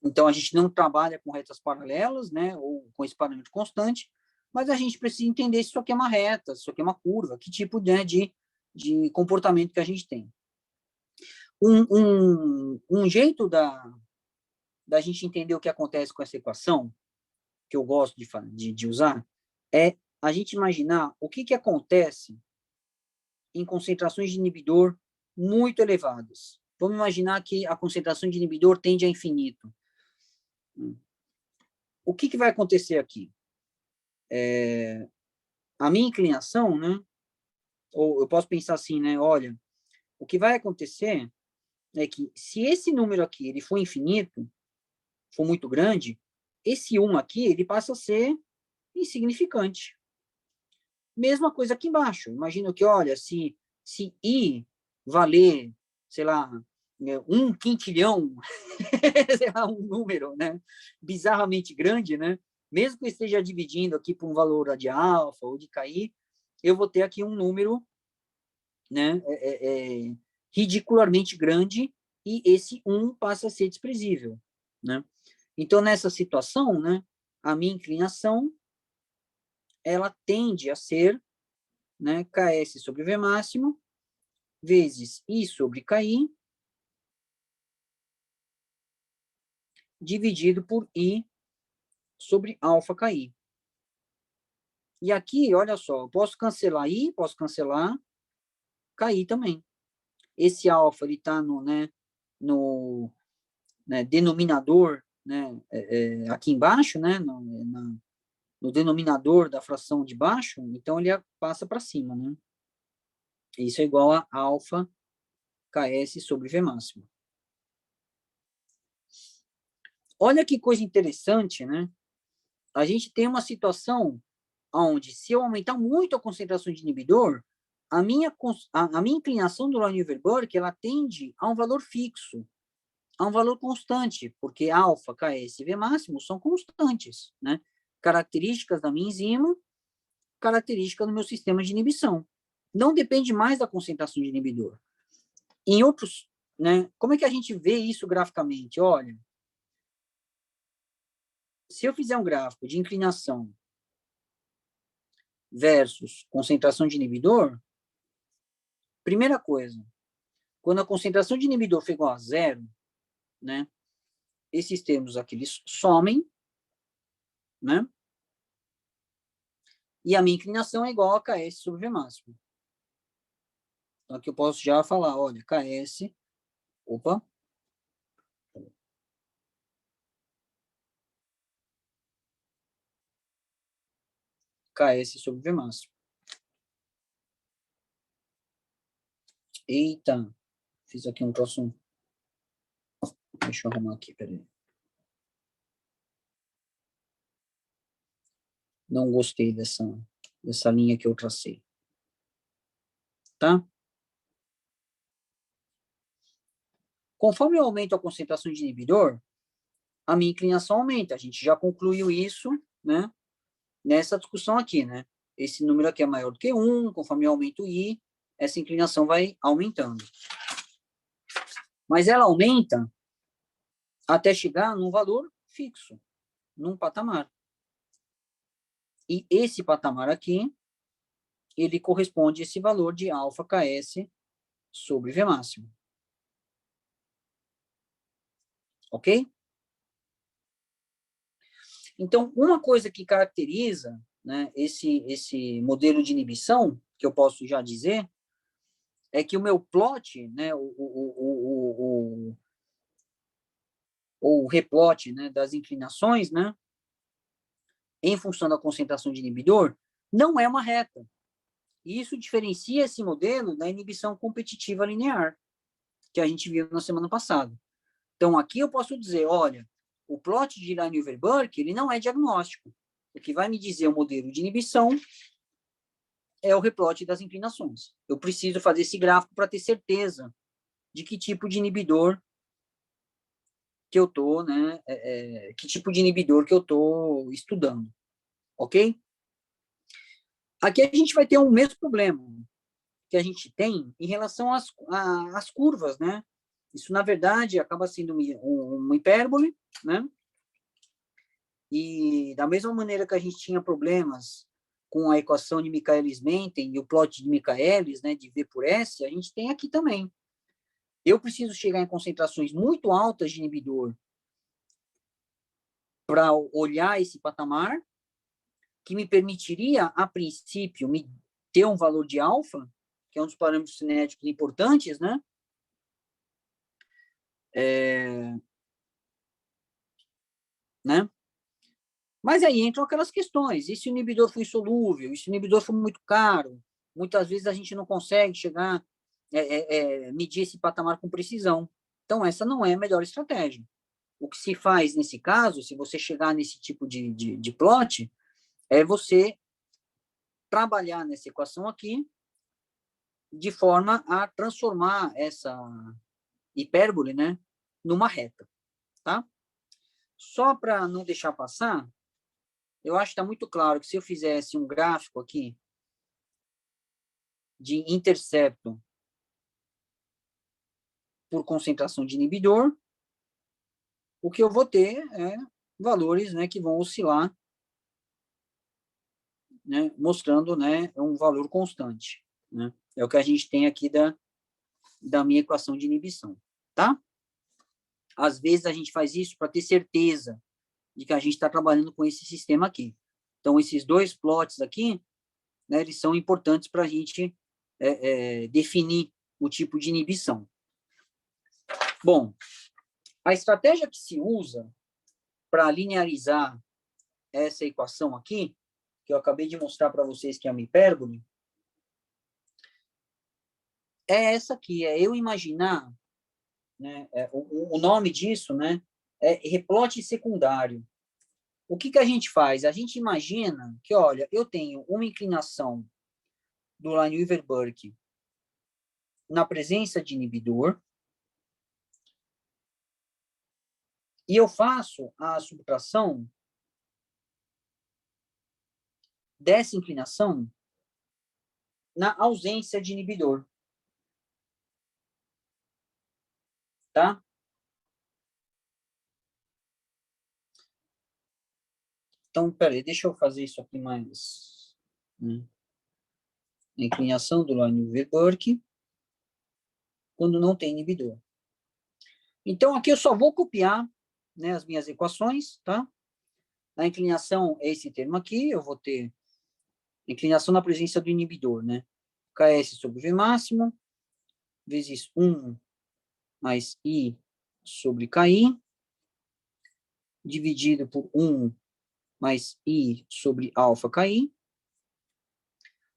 Então, a gente não trabalha com retas paralelas, né, ou com esse parâmetro constante, mas a gente precisa entender se isso aqui é uma reta, se isso aqui é uma curva, que tipo, né, de comportamento que a gente tem. Um jeito da gente entender o que acontece com essa equação, que eu gosto de usar, é a gente imaginar o que acontece em concentrações de inibidor muito elevadas. Vamos imaginar que a concentração de inibidor tende a infinito. O que vai acontecer aqui? A minha inclinação, né? Ou eu posso pensar assim, né? Olha, o que vai acontecer é que se esse número aqui ele for infinito, for muito grande, esse 1 aqui ele passa a ser insignificante. Mesma coisa aqui embaixo. Imagina que, olha, se I valer, sei lá, 1 quintilhão, sei lá, um número, né? Bizarramente grande, né? Mesmo que eu esteja dividindo aqui por um valor de alfa ou de KI, eu vou ter aqui um número, né, ridicularmente grande, e esse 1 passa a ser desprezível, né? Então, nessa situação, né, a minha inclinação, ela tende a ser, né, Ks sobre V máximo, vezes I sobre KI, dividido por I sobre alfa KI. E aqui, olha só, eu posso cancelar I, posso cancelar KI também. Esse alfa, ele está no denominador, né, aqui embaixo, né, no denominador da fração de baixo, então ele passa para cima, né? Isso é igual a alfa Ks sobre V máximo. Olha que coisa interessante, né? A gente tem uma situação onde, se eu aumentar muito a concentração de inibidor, a minha inclinação do Liouville-Burke, ela tende a um valor fixo, a um valor constante, porque alfa, Ks e V máximo são constantes, né? Características da minha enzima, características do meu sistema de inibição. Não depende mais da concentração de inibidor. Em outros, né? Como é que a gente vê isso graficamente? Olha, se eu fizer um gráfico de inclinação versus concentração de inibidor, primeira coisa, quando a concentração de inibidor for igual a zero, né? Esses termos aqui, eles somem, né? E a minha inclinação é igual a Ks sobre V máximo. Então, aqui eu posso já falar, olha, Ks, opa, Ks sobre V máximo. Eita, fiz aqui um troço. Deixa eu arrumar aqui, peraí. Não gostei dessa linha que eu tracei. Tá? Conforme eu aumento a concentração de inibidor, a minha inclinação aumenta. A gente já concluiu isso, né? Nessa discussão aqui, né? Esse número aqui é maior do que 1, conforme eu aumento o I, essa inclinação vai aumentando. Mas ela aumenta até chegar num valor fixo, num patamar. E esse patamar aqui, ele corresponde a esse valor de alfa KS sobre V máximo. Ok? Então, uma coisa que caracteriza, né, esse modelo de inibição, que eu posso já dizer, é que o meu plot, né, o replote, né, das inclinações, né, em função da concentração de inibidor, não é uma reta. E isso diferencia esse modelo da inibição competitiva linear, que a gente viu na semana passada. Então, aqui eu posso dizer, olha, o plot de Lineweaver-Burke, ele não é diagnóstico. O que vai me dizer o modelo de inibição é o replote das inclinações. Eu preciso fazer esse gráfico para ter certeza de que tipo de inibidor que eu estou, né, que tipo de inibidor que eu estou estudando, ok? Aqui a gente vai ter o mesmo problema que a gente tem em relação às curvas, né? Isso, na verdade, acaba sendo uma hipérbole, né? E da mesma maneira que a gente tinha problemas com a equação de Michaelis-Menten e o plot de Michaelis, né, de V por S, a gente tem aqui também. Eu preciso chegar em concentrações muito altas de inibidor para olhar esse patamar, que me permitiria, a princípio, me ter um valor de alfa, que é um dos parâmetros cinéticos importantes, né? Né? Mas aí entram aquelas questões. E se o inibidor for insolúvel? E se o inibidor for muito caro? Muitas vezes a gente não consegue chegar, medir esse patamar com precisão. Então, essa não é a melhor estratégia. O que se faz nesse caso, se você chegar nesse tipo de plot, é você trabalhar nessa equação aqui de forma a transformar essa hipérbole, né, numa reta, tá? Só para não deixar passar, eu acho que está muito claro que se eu fizesse um gráfico aqui de intercepto por concentração de inibidor, o que eu vou ter é valores, né, que vão oscilar, né, mostrando, né, um valor constante, né? É o que a gente tem aqui da minha equação de inibição, tá? Às vezes a gente faz isso para ter certeza de que a gente está trabalhando com esse sistema aqui. Então, esses dois plots aqui, né, eles são importantes para a gente definir o tipo de inibição. Bom, a estratégia que se usa para linearizar essa equação aqui, que eu acabei de mostrar para vocês que é uma hipérbole, é essa aqui, é eu imaginar, né, o nome disso, né, é replote secundário. O que a gente faz? A gente imagina que, olha, eu tenho uma inclinação do Lineweaver-Burke na presença de inibidor, e eu faço a subtração dessa inclinação na ausência de inibidor. Tá? Então, peraí, deixa eu fazer isso aqui mais. Né? Inclinação do Lineweaver-Burke quando não tem inibidor. Então, aqui eu só vou copiar, né, as minhas equações, tá? A inclinação é esse termo aqui, eu vou ter inclinação na presença do inibidor, né? KS sobre V máximo, vezes 1 mais I sobre KI, dividido por 1 mais I sobre alfa KI,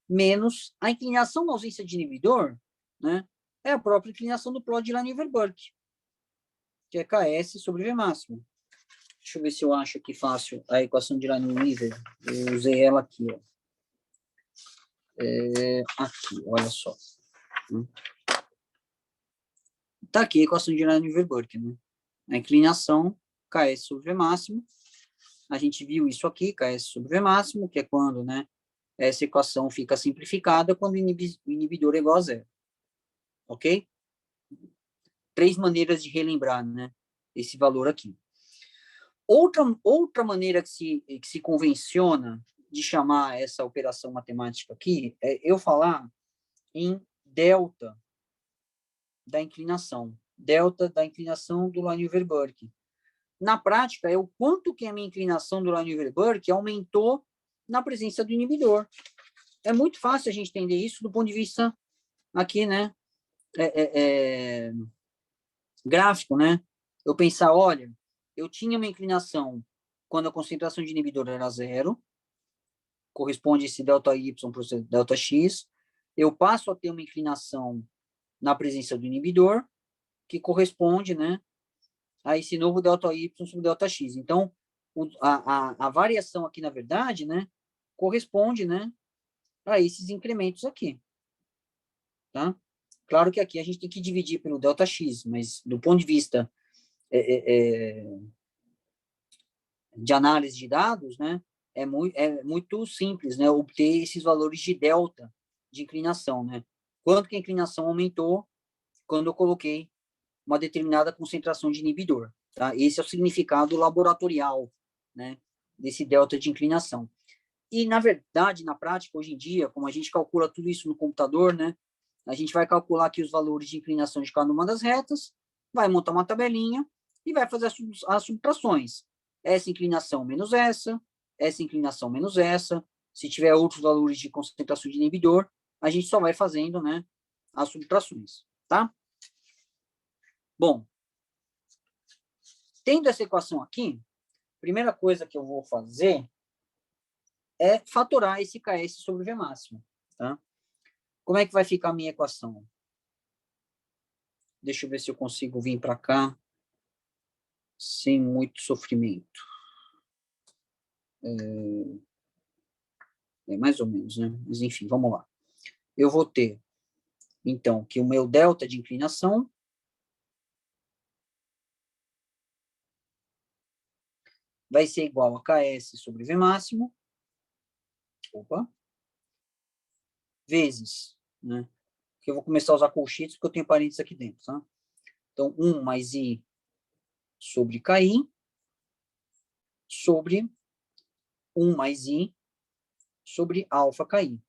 menos a inclinação na ausência de inibidor, né? É a própria inclinação do plot de Lineweaver-Burke, que é KS sobre V máximo. Deixa eu ver se eu acho aqui fácil a equação de Liouville. Eu usei ela aqui, ó. Aqui, olha só. Tá aqui a equação de Liouville-Burke, né? A inclinação KS sobre V máximo. A gente viu isso aqui, KS sobre V máximo, que é quando, né, essa equação fica simplificada quando o inibidor é igual a zero. Ok? 3 maneiras de relembrar, né, esse valor aqui. Outra maneira que se convenciona de chamar essa operação matemática aqui é eu falar em delta da inclinação do Liouville-Burke. Na prática, é o quanto que a minha inclinação do Liouville-Burke aumentou na presença do inibidor. É muito fácil a gente entender isso do ponto de vista aqui, né, gráfico, né? Eu pensar, olha, eu tinha uma inclinação quando a concentração de inibidor era zero, corresponde esse delta y para o delta x, eu passo a ter uma inclinação na presença do inibidor, que corresponde, né, a esse novo delta y sobre delta x. Então, a variação aqui, na verdade, né, corresponde, né, a esses incrementos aqui. Tá? Claro que aqui a gente tem que dividir pelo delta x, mas do ponto de vista de análise de dados, né, é muito simples, né, obter esses valores de delta de inclinação, né? Quanto que a inclinação aumentou quando eu coloquei uma determinada concentração de inibidor, tá? Esse é o significado laboratorial, né, desse delta de inclinação. E, na verdade, na prática, hoje em dia, como a gente calcula tudo isso no computador, né, a gente vai calcular aqui os valores de inclinação de cada uma das retas, vai montar uma tabelinha e vai fazer as subtrações. Essa inclinação menos essa inclinação menos essa. Se tiver outros valores de concentração de inibidor, a gente só vai fazendo, né, as subtrações, tá? Bom, tendo essa equação aqui, a primeira coisa que eu vou fazer é fatorar esse KS sobre V máximo, tá? Como é que vai ficar a minha equação? Deixa eu ver se eu consigo vir para cá sem muito sofrimento. Mais ou menos, né? Mas, enfim, vamos lá. Eu vou ter, então, que o meu delta de inclinação vai ser igual a KS sobre V máximo, vezes, né? Que eu vou começar a usar colchetes porque eu tenho parênteses aqui dentro, tá? Então, 1 mais I sobre KI sobre 1 mais I sobre alfa KI.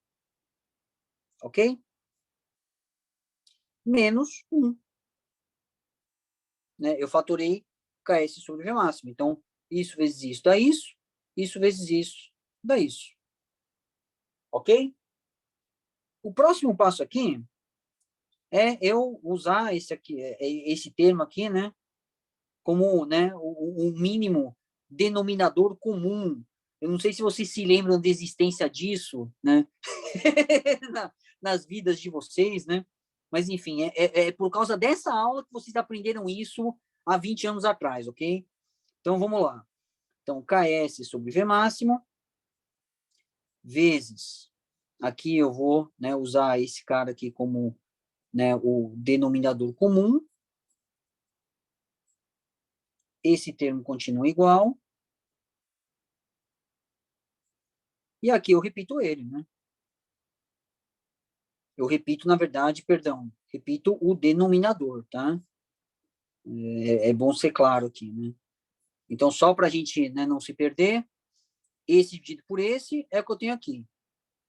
Ok? Menos 1. Né? Eu fatorei KS sobre V máximo. Então, isso vezes isso dá isso vezes isso dá isso. Ok? O próximo passo aqui é eu usar esse termo aqui, né, como, né, o mínimo denominador comum. Eu não sei se vocês se lembram da existência disso, né, nas vidas de vocês, né, mas, enfim, é por causa dessa aula que vocês aprenderam isso há 20 anos atrás, ok? Então, vamos lá. Então, KS sobre V máximo, vezes, aqui eu vou, né, usar esse cara aqui como, né, o denominador comum. Esse termo continua igual. E aqui eu repito ele, né? Eu repito, na verdade, repito o denominador, tá? É bom ser claro aqui, né? Então, só para a gente, né, não se perder, esse dividido por esse é o que eu tenho aqui.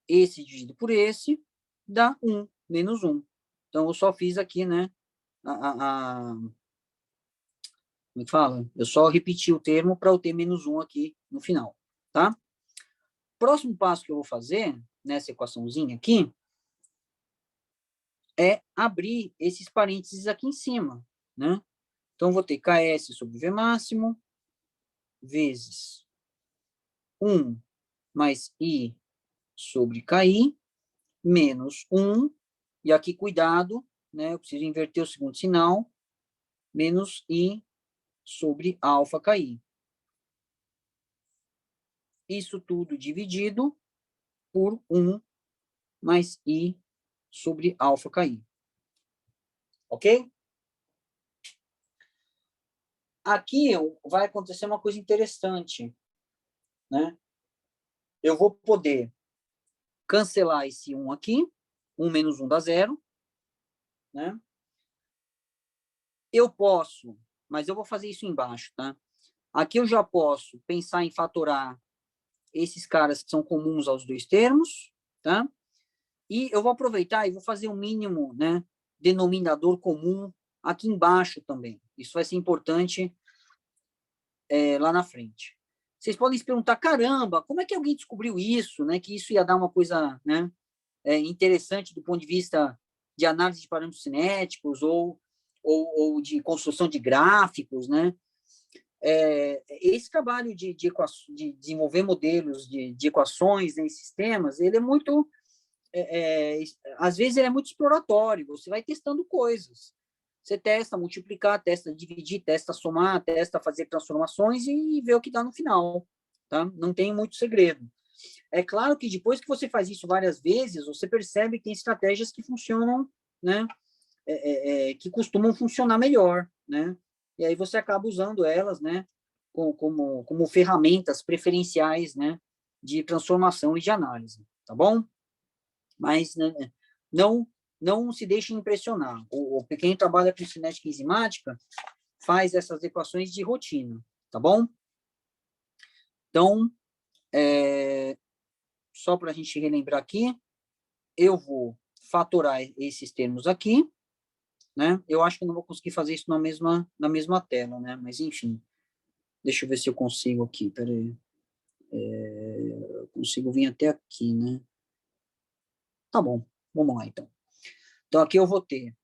Esse dividido por esse dá 1, menos 1. Então, eu só fiz aqui, né, como é que fala? Eu só repeti o termo para eu ter menos 1 aqui no final, tá? Próximo passo que eu vou fazer, nessa equaçãozinha aqui, é abrir esses parênteses aqui em cima, né? Então, vou ter KS sobre V máximo, vezes 1 mais I sobre KI, menos 1, e aqui, cuidado, né? Eu preciso inverter o segundo sinal, menos I sobre alfa KI. isso tudo dividido por 1 mais I sobre alfa KI. Ok? Aqui vai acontecer uma coisa interessante, né? Eu vou poder cancelar esse 1 aqui, 1 menos 1 dá 0, né? Eu posso, mas eu vou fazer isso embaixo, tá? Aqui eu já posso pensar em fatorar esses caras que são comuns aos dois termos, tá? E eu vou aproveitar e vou fazer o mínimo, né, denominador comum aqui embaixo também. Isso vai ser importante lá na frente. Vocês podem se perguntar, caramba, como é que alguém descobriu isso, né? Que isso ia dar uma coisa, né, interessante do ponto de vista de análise de parâmetros cinéticos ou de construção de gráficos, né? Esse trabalho de desenvolver modelos de equações em sistemas, ele é muito, às vezes ele é muito exploratório, você vai testando coisas. Você testa multiplicar, testa dividir, testa somar, testa fazer transformações e vê o que dá no final, tá? Não tem muito segredo. É claro que depois que você faz isso várias vezes, você percebe que tem estratégias que funcionam, né? Que costumam funcionar melhor, né? E aí você acaba usando elas, né? Como ferramentas preferenciais, né? De transformação e de análise, tá bom? Mas né, não se deixe impressionar. O pequeno trabalha com cinética enzimática faz essas equações de rotina, tá bom? Então, só para a gente relembrar aqui, eu vou fatorar esses termos aqui, né? Eu acho que eu não vou conseguir fazer isso na mesma tela, né? Mas, enfim, deixa eu ver se eu consigo aqui, peraí. Eu consigo vir até aqui, né? Tá bom, vamos lá, então. Então, aqui eu vou ter,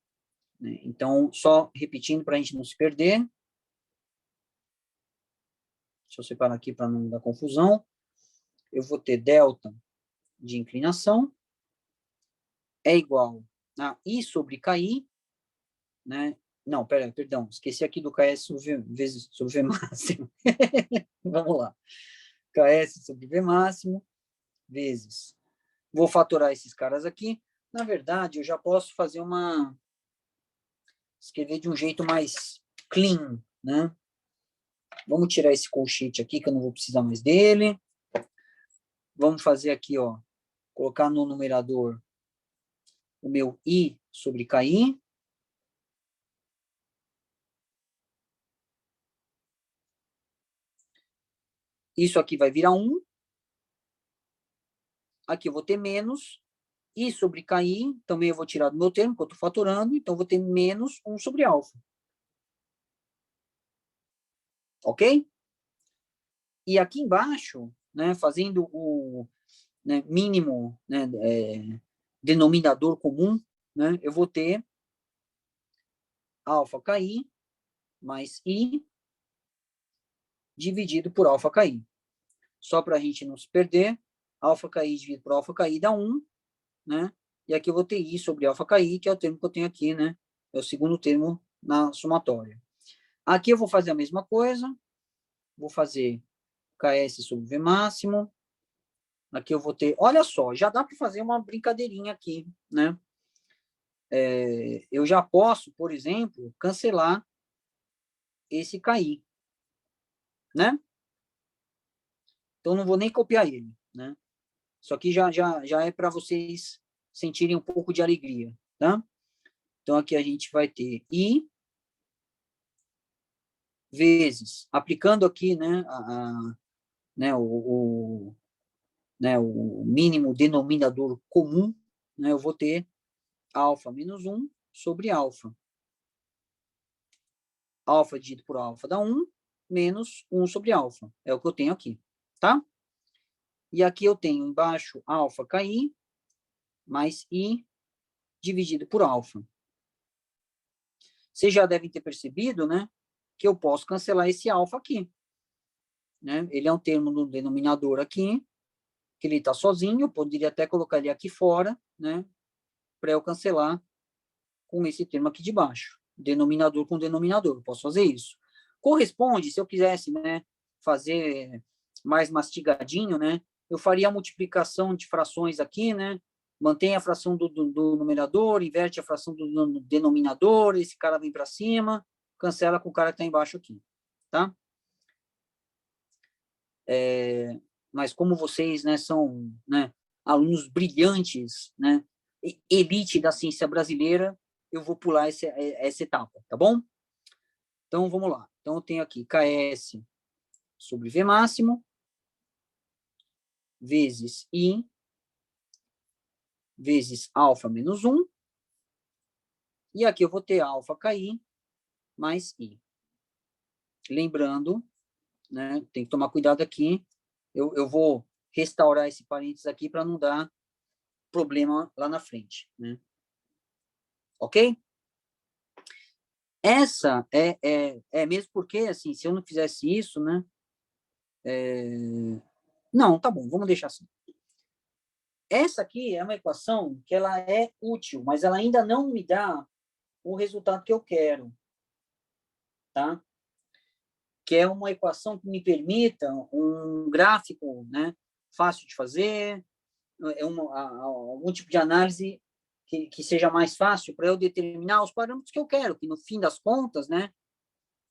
né? Então, só repetindo para a gente não se perder. Deixa eu separar aqui para não dar confusão. Eu vou ter delta de inclinação é igual a I sobre KI, né? Não, perdão, esqueci aqui do KS sobre V máximo. Vamos lá. KS sobre V máximo vezes. Vou fatorar esses caras aqui. Na verdade, eu já posso fazer escrever de um jeito mais clean, né? Vamos tirar esse colchete aqui, que eu não vou precisar mais dele. Vamos fazer aqui, ó, colocar no numerador o meu I sobre KI. Isso aqui vai virar 1. Aqui eu vou ter menos. I sobre KI, também eu vou tirar do meu termo, que eu estou fatorando, então eu vou ter menos 1 sobre alfa. Ok? E aqui embaixo, né, fazendo o mínimo, né, denominador comum, né, eu vou ter alfa KI mais I dividido por alfa KI. Só para a gente não se perder, alfa KI dividido por alfa KI dá 1, né? E aqui eu vou ter I sobre alfa KI, que é o termo que eu tenho aqui, né? É o segundo termo na somatória. Aqui eu vou fazer a mesma coisa, vou fazer KS sobre V máximo. Aqui eu vou ter, olha só, já dá para fazer uma brincadeirinha aqui, né? Eu já posso, por exemplo, cancelar esse KI, né? Então não vou nem copiar ele, né? Isso aqui já é para vocês sentirem um pouco de alegria, tá? Então aqui a gente vai ter I vezes, aplicando aqui, né, né, né, o mínimo denominador comum, né, eu vou ter alfa menos 1 sobre alfa. Alfa dividido por alfa dá 1, menos 1 sobre alfa. É o que eu tenho aqui, tá? E aqui eu tenho embaixo alfa KI mais I dividido por alfa. Vocês já devem ter percebido, né, que eu posso cancelar esse alfa aqui. Né? Ele é um termo no denominador aqui, que ele está sozinho, eu poderia até colocar ele aqui fora, né, para eu cancelar com esse termo aqui de baixo. Denominador com denominador, eu posso fazer isso. Corresponde, se eu quisesse, né, fazer mais mastigadinho, né? Eu faria a multiplicação de frações aqui, né? Mantém a fração do numerador, inverte a fração do denominador, esse cara vem para cima, cancela com o cara que está embaixo aqui, tá? Mas como vocês, né, são, né, alunos brilhantes, né, elite da ciência brasileira, eu vou pular essa etapa, tá bom? Então, vamos lá. Então, eu tenho aqui KS sobre V máximo, vezes I, vezes alfa menos 1, e aqui eu vou ter alfa KI mais I. Lembrando, né, tem que tomar cuidado aqui, eu vou restaurar esse parênteses aqui para não dar problema lá na frente, né? Ok? Essa mesmo porque, assim, se eu não fizesse isso, né? Não, tá bom, vamos deixar assim. Essa aqui é uma equação que ela é útil, mas ela ainda não me dá o resultado que eu quero, tá? Que é uma equação que me permita um gráfico, né? Fácil de fazer, algum tipo de análise que seja mais fácil para eu determinar os parâmetros que eu quero, que no fim das contas, né?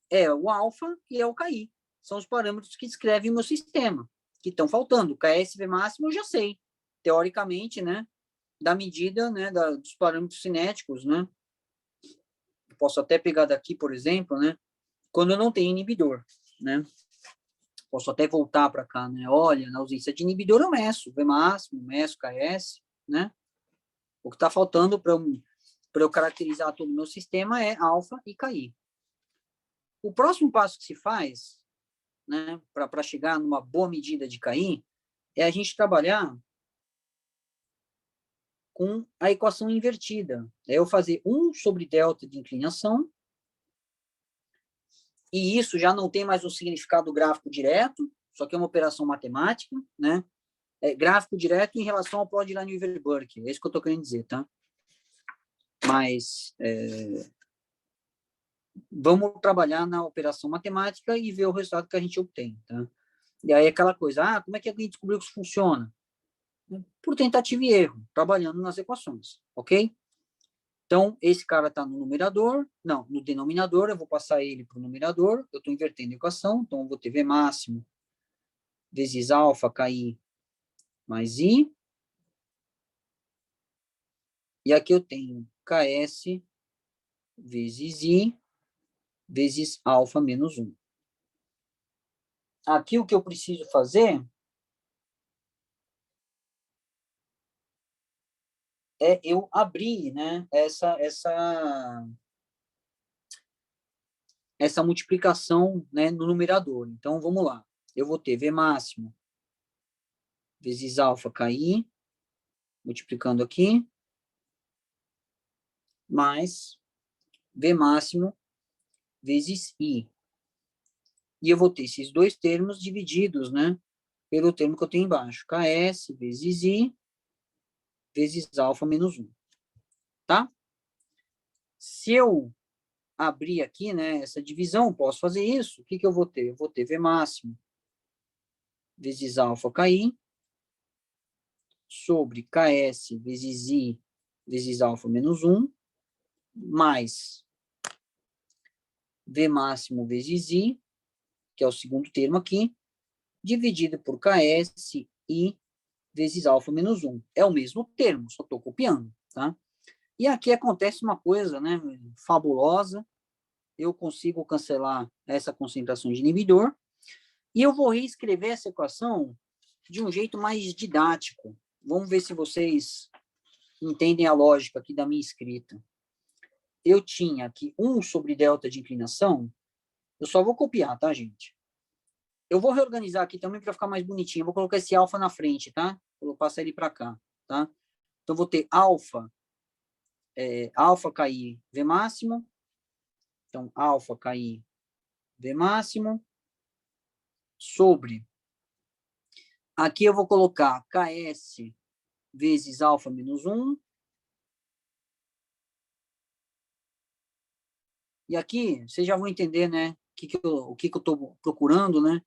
É o alfa e é o KI. São os parâmetros que descrevem o meu sistema, que estão faltando. O KSV máximo eu já sei, teoricamente, né? Da medida, né? Dos parâmetros cinéticos, né? Eu posso até pegar daqui, por exemplo, né? Quando eu não tenho inibidor, né? Posso até voltar para cá, né? Olha, na ausência de inibidor eu meço V máximo, meço KS, né? O que está faltando para eu caracterizar todo o meu sistema é alfa e KI. O próximo passo que se faz, né, para chegar numa boa medida de KI, é a gente trabalhar com a equação invertida. É eu fazer 1 sobre delta de inclinação, e isso já não tem mais um significado gráfico direto, só que é uma operação matemática, né? Gráfico direto em relação ao plot de Lineweaver-Burke, é isso que eu estou querendo dizer, tá? Mas vamos trabalhar na operação matemática e ver o resultado que a gente obtém, tá? E aí aquela coisa, como é que a gente descobriu que isso funciona? Por tentativa e erro, trabalhando nas equações, ok? Então, esse cara está no numerador, não, no denominador, eu vou passar ele para o numerador, eu estou invertendo a equação, então eu vou ter V máximo vezes alfa KI mais I, e aqui eu tenho KS vezes I vezes alfa menos 1. Aqui o que eu preciso fazer é eu abrir, né, essa multiplicação, né, no numerador. Então, vamos lá. Eu vou ter V máximo vezes alfa KI, multiplicando aqui, mais V máximo vezes I. E eu vou ter esses dois termos divididos, né, pelo termo que eu tenho embaixo. KS vezes I vezes alfa menos 1. Tá? Se eu abrir aqui, né, essa divisão, posso fazer isso. O que eu vou ter? Eu vou ter V máximo vezes alfa KI sobre KS vezes I vezes alfa menos 1, mais V máximo vezes I, que é o segundo termo aqui, dividido por KS I vezes alfa menos 1. É o mesmo termo, só estou copiando, tá? E aqui acontece uma coisa, né, fabulosa. Eu consigo cancelar essa concentração de inibidor e eu vou reescrever essa equação de um jeito mais didático. Vamos ver se vocês entendem a lógica aqui da minha escrita. Eu tinha aqui 1 sobre delta de inclinação, eu só vou copiar, tá, gente? Eu vou reorganizar aqui também para ficar mais bonitinho. Eu vou colocar esse alfa na frente, tá? Vou passar ele para cá, tá? Então, vou ter alfa, alfa KI V máximo. Então, alfa KI V máximo sobre... Aqui eu vou colocar KS vezes alfa menos 1. E aqui, vocês já vão entender, né? O que eu estou procurando, né?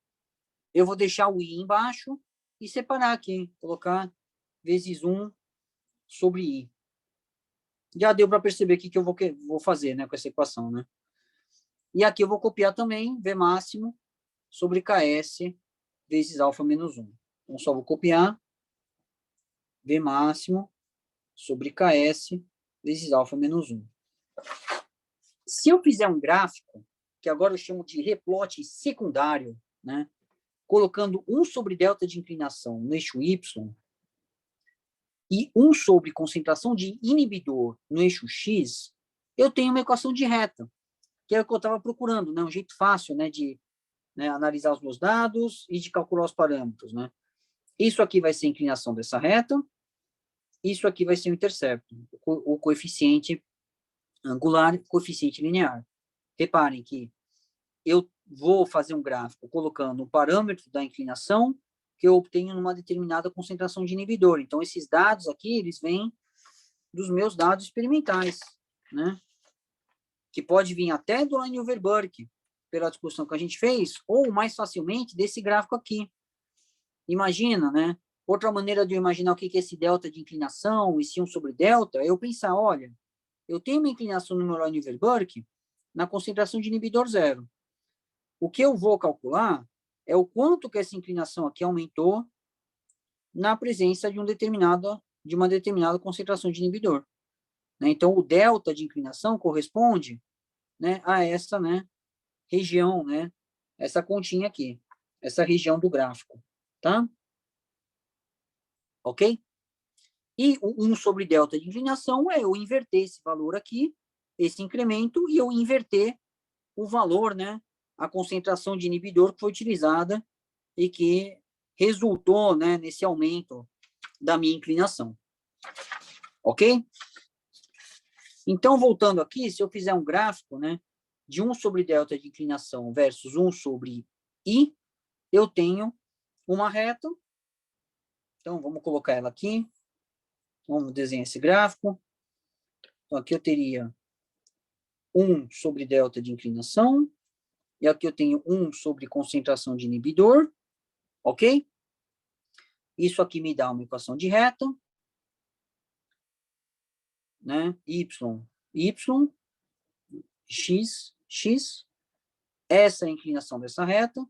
eu vou deixar o I embaixo e separar aqui, colocar vezes 1 sobre I. Já deu para perceber o que eu vou fazer, né, com essa equação, né? E aqui eu vou copiar também V máximo sobre KS vezes alfa menos 1. Então, só vou copiar V máximo sobre KS vezes alfa menos 1. Se eu fizer um gráfico, que agora eu chamo de replote secundário, né, colocando 1 sobre delta de inclinação no eixo Y e 1 sobre concentração de inibidor no eixo X, eu tenho uma equação de reta, que é o que eu estava procurando, né, um jeito fácil, né, de, né, analisar os meus dados e de calcular os parâmetros, né. Isso aqui vai ser a inclinação dessa reta, isso aqui vai ser o intercepto, o coeficiente angular e coeficiente linear. Reparem que eu vou fazer um gráfico colocando um parâmetro da inclinação que eu obtenho numa determinada concentração de inibidor. Então, esses dados aqui, eles vêm dos meus dados experimentais, né? Que pode vir até do Liouville-Burke, pela discussão que a gente fez, ou mais facilmente desse gráfico aqui. Imagina, né? Outra maneira de eu imaginar o que é esse delta de inclinação, esse 1 sobre delta, é eu pensar, olha, eu tenho uma inclinação no meu Liouville-Burke na concentração de inibidor zero. O que eu vou calcular é o quanto que essa inclinação aqui aumentou na presença de uma determinada concentração de inibidor. Né? Então, o delta de inclinação corresponde, né, a essa, né, região, né, essa continha aqui, essa região do gráfico, tá? Ok? E o 1 sobre delta de inclinação é eu inverter esse valor aqui, esse incremento, e eu inverter o valor, né, a concentração de inibidor que foi utilizada e que resultou, né, nesse aumento da minha inclinação. Ok? Então, voltando aqui, se eu fizer um gráfico, né, de 1 sobre delta de inclinação versus 1 sobre I, eu tenho uma reta. Então, vamos colocar ela aqui. Vamos desenhar esse gráfico. Então, aqui eu teria 1 sobre delta de inclinação. E aqui eu tenho 1 sobre concentração de inibidor. Ok? Isso aqui me dá uma equação de reta. Né? Y, x, x. Essa é a inclinação dessa reta.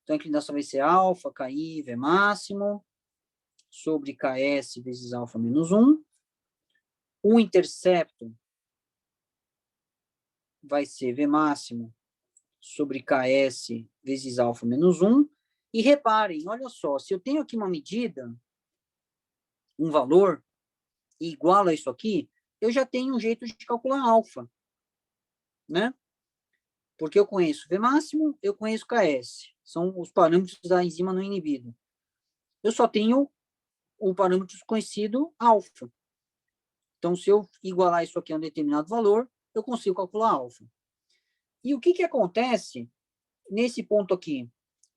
Então, a inclinação vai ser alfa, KI, V máximo, sobre KS vezes alfa menos 1. O intercepto vai ser V máximo sobre KS vezes alfa menos 1. E reparem, olha só, se eu tenho aqui uma medida, um valor, igual a isso aqui, eu já tenho um jeito de calcular alfa, né? Porque eu conheço V máximo, eu conheço KS. São os parâmetros da enzima não inibida. Eu só tenho o parâmetro desconhecido alfa. Então, se eu igualar isso aqui a um determinado valor, eu consigo calcular alfa. E o que acontece nesse ponto aqui,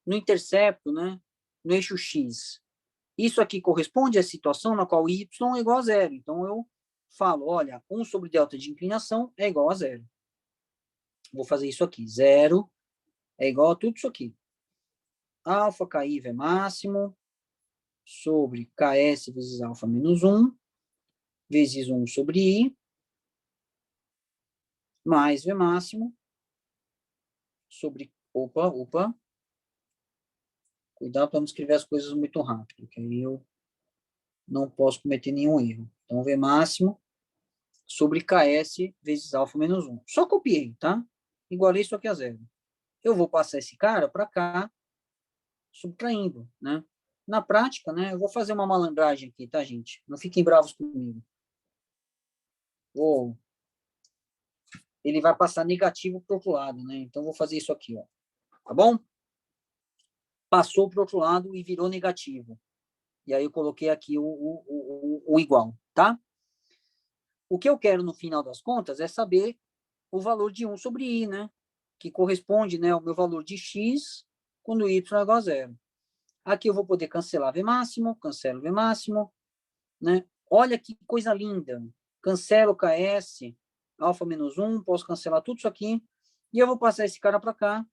no intercepto, né, no eixo X? Isso aqui corresponde à situação na qual y é igual a zero. Então, eu falo, olha, 1 sobre delta de inclinação é igual a zero. Vou fazer isso aqui. Zero é igual a tudo isso aqui. Alfa KI V máximo sobre KS vezes alfa menos 1, vezes 1 sobre I, mais V máximo sobre... Opa. Cuidado para não escrever as coisas muito rápido, que aí eu não posso cometer nenhum erro. Então, V máximo sobre KS vezes alfa menos 1. Só copiei, tá? Igualei isso aqui a zero. Eu vou passar esse cara para cá, subtraindo, né? Na prática, né, eu vou fazer uma malandragem aqui, tá, gente? Não fiquem bravos comigo. Ele vai passar negativo para o outro lado, né? Então, vou fazer isso aqui, ó. Tá bom? Passou para o outro lado e virou negativo. E aí eu coloquei aqui o igual, tá? O que eu quero, no final das contas, é saber o valor de 1 sobre I, né? Que corresponde, né, ao meu valor de x quando y é igual a zero. Aqui eu vou poder cancelar V máximo, cancelo V máximo, né? Olha que coisa linda. Cancelo KS, alfa menos 1, posso cancelar tudo isso aqui, e eu vou passar esse cara para cá,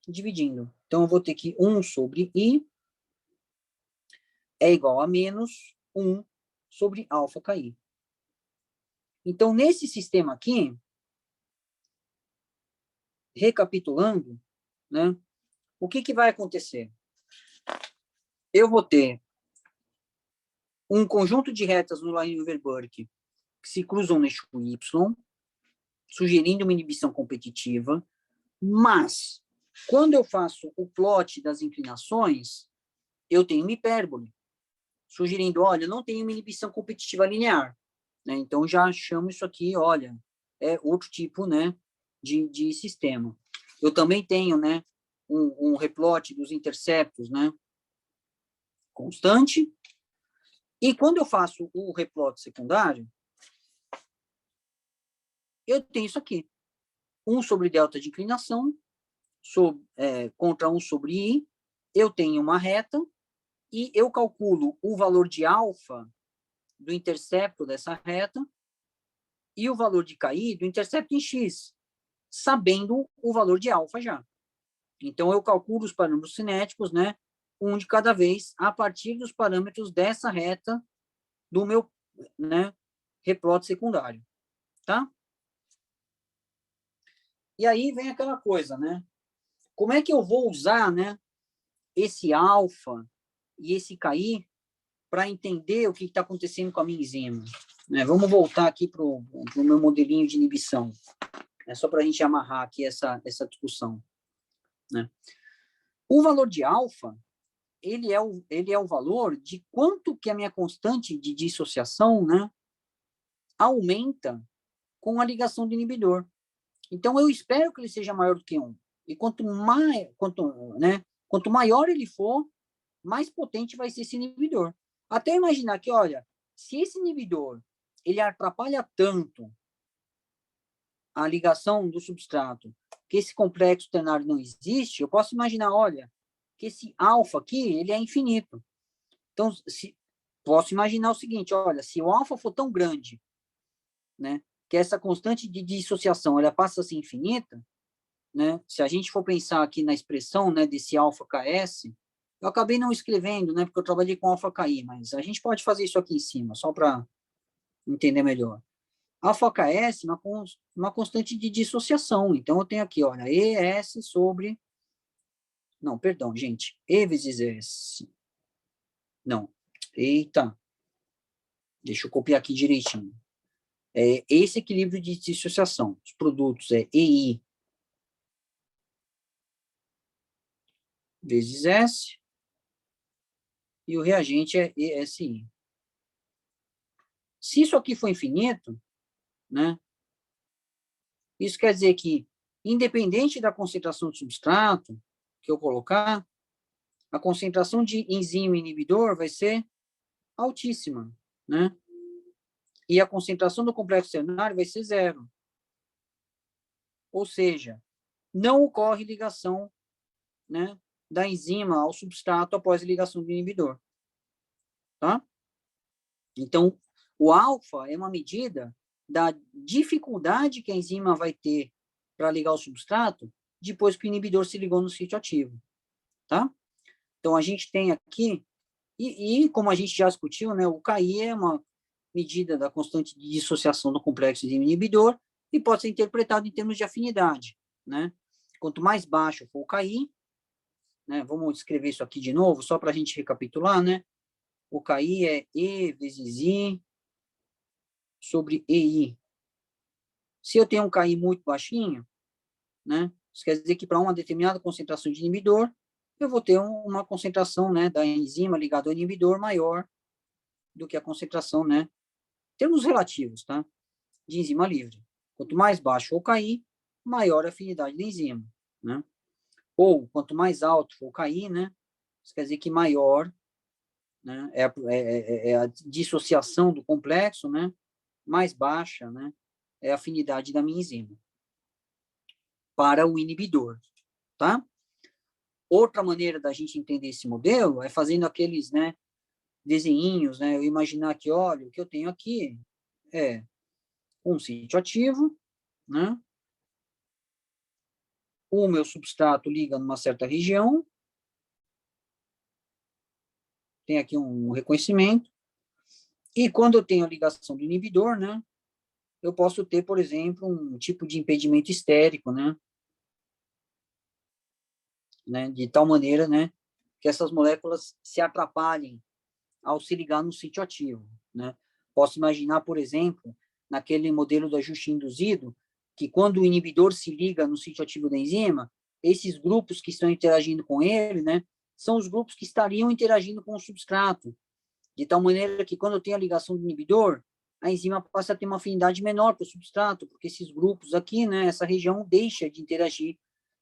dividindo. Então, eu vou ter que 1 sobre I é igual a menos 1 sobre alfa KI. Então, nesse sistema aqui, recapitulando, né, o que vai acontecer? Eu vou ter um conjunto de retas no Lineweaver-Burke que se cruzam no eixo Y, sugerindo uma inibição competitiva, mas, quando eu faço o plot das inclinações, eu tenho uma hipérbole, sugerindo, olha, não tem uma inibição competitiva linear. Né? Então, já chamo isso aqui, olha, é outro tipo, né, de sistema. Eu também tenho, né, um replot dos interceptos, né, constante. E quando eu faço o replot secundário, eu tenho isso aqui. 1 sobre delta de inclinação contra 1 sobre I. Eu tenho uma reta e eu calculo o valor de alfa do intercepto dessa reta e o valor de KI do intercepto em X, sabendo o valor de alfa já. Então, eu calculo os parâmetros cinéticos, né, um de cada vez, a partir dos parâmetros dessa reta do meu, né, replot secundário, tá? E aí vem aquela coisa, né? Como é que eu vou usar, né, esse alfa e esse KI para entender o que está acontecendo com a minha enzima? Né? Vamos voltar aqui para o meu modelinho de inibição. É só para a gente amarrar aqui essa discussão. Né? O valor de alfa, ele é o valor de quanto que a minha constante de dissociação, né, aumenta com a ligação do inibidor. Então, eu espero que ele seja maior do que 1. E quanto maior ele for, mais potente vai ser esse inibidor. Até imaginar que, olha, se esse inibidor ele atrapalha tanto a ligação do substrato, que esse complexo ternário não existe, eu posso imaginar, olha, que esse alfa aqui, ele é infinito. Então, posso imaginar o seguinte, olha, se o alfa for tão grande, né, que essa constante de dissociação ela passa a ser infinita, né, se a gente for pensar aqui na expressão, né, desse alfa KS, eu acabei não escrevendo, né, porque eu trabalhei com alfa KI, mas a gente pode fazer isso aqui em cima, só para entender melhor. Alfa KS é uma constante de dissociação, então eu tenho aqui, olha, ES sobre... Não, perdão, gente, E vezes S. Não, eita, deixa eu copiar aqui direitinho. É esse equilíbrio de dissociação. Os produtos é EI vezes S e o reagente é ESI. Se isso aqui for infinito, né, isso quer dizer que, independente da concentração de substrato que eu colocar, a concentração de enzima inibidor vai ser altíssima, né? E a concentração do complexo ternário vai ser 0. Ou seja, não ocorre ligação, né, da enzima ao substrato após a ligação do inibidor. Tá? Então, o alfa é uma medida da dificuldade que a enzima vai ter para ligar o substrato depois que o inibidor se ligou no sítio ativo. Tá? Então, a gente tem aqui, e como a gente já discutiu, né, o KI é uma medida da constante de dissociação do complexo enzima-inibidor e pode ser interpretado em termos de afinidade. Né? Quanto mais baixo for o KI, né, vamos escrever isso aqui de novo, só para a gente recapitular, né? O KI é E vezes I sobre EI. Se eu tenho um KI muito baixinho, né, isso quer dizer que para uma determinada concentração de inibidor, eu vou ter uma concentração, né, da enzima ligada ao inibidor maior do que a concentração, né, termos relativos, tá, de enzima livre. Quanto mais baixo o KI, maior a afinidade da enzima, né? Ou, quanto mais alto for o KI, né, isso quer dizer que maior, né, é a dissociação do complexo, né, mais baixa, né, é a afinidade da minha enzima para o inibidor, tá? Outra maneira da gente entender esse modelo é fazendo aqueles, né, desenhinhos, né, eu imaginar que, olha, o que eu tenho aqui é um sítio ativo, né, o meu substrato liga numa certa região, tem aqui um reconhecimento, e quando eu tenho a ligação do inibidor, né, eu posso ter, por exemplo, um tipo de impedimento estérico, né, de tal maneira, né, que essas moléculas se atrapalhem ao se ligar no sítio ativo, né. Posso imaginar, por exemplo, naquele modelo do ajuste induzido, que quando o inibidor se liga no sítio ativo da enzima, esses grupos que estão interagindo com ele, né, são os grupos que estariam interagindo com o substrato, de tal maneira que quando eu tenho a ligação do inibidor, a enzima passa a ter uma afinidade menor para o substrato, porque esses grupos aqui, né, essa região deixa de interagir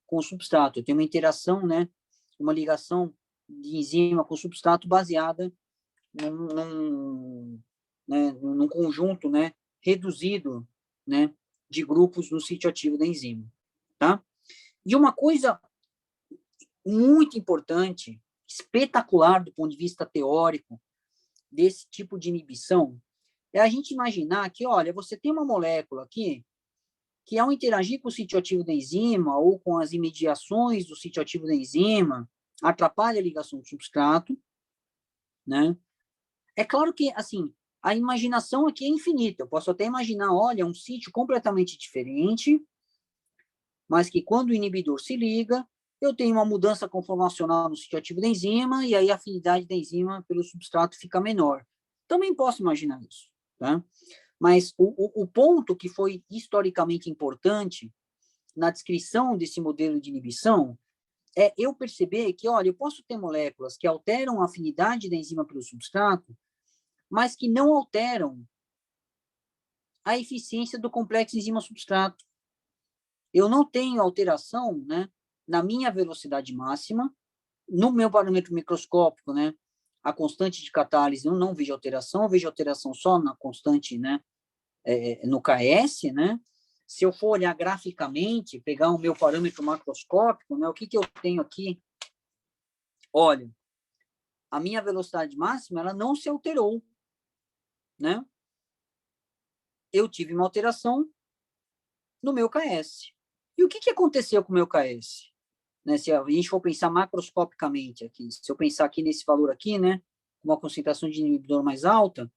com o substrato. Eu tenho uma interação, né, uma ligação de enzima com o substrato baseada num conjunto, né, reduzido, né, de grupos no sítio ativo da enzima, tá? E uma coisa muito importante, espetacular do ponto de vista teórico desse tipo de inibição, é a gente imaginar que, olha, você tem uma molécula aqui que, ao interagir com o sítio ativo da enzima ou com as imediações do sítio ativo da enzima, atrapalha a ligação do substrato, né? É claro que, assim, a imaginação aqui é infinita. Eu posso até imaginar, olha, um sítio completamente diferente, mas que quando o inibidor se liga, eu tenho uma mudança conformacional no sítio ativo da enzima, e aí a afinidade da enzima pelo substrato fica menor. Também posso imaginar isso, tá? Mas o ponto que foi historicamente importante na descrição desse modelo de inibição é eu perceber que, olha, eu posso ter moléculas que alteram a afinidade da enzima pelo substrato, mas que não alteram a eficiência do complexo enzima-substrato. Eu não tenho alteração, né, na minha velocidade máxima, no meu parâmetro microscópico, né, a constante de catálise, eu não vejo alteração, eu vejo alteração só na constante, né, no KS, né. Se eu for olhar graficamente, pegar o meu parâmetro macroscópico, né, o que eu tenho aqui? Olha, a minha velocidade máxima, ela não se alterou, né? Eu tive uma alteração no meu KS. E o que aconteceu com o meu KS? Né, se a gente for pensar macroscopicamente aqui, se eu pensar aqui nesse valor aqui, né, uma concentração de inibidor mais alta,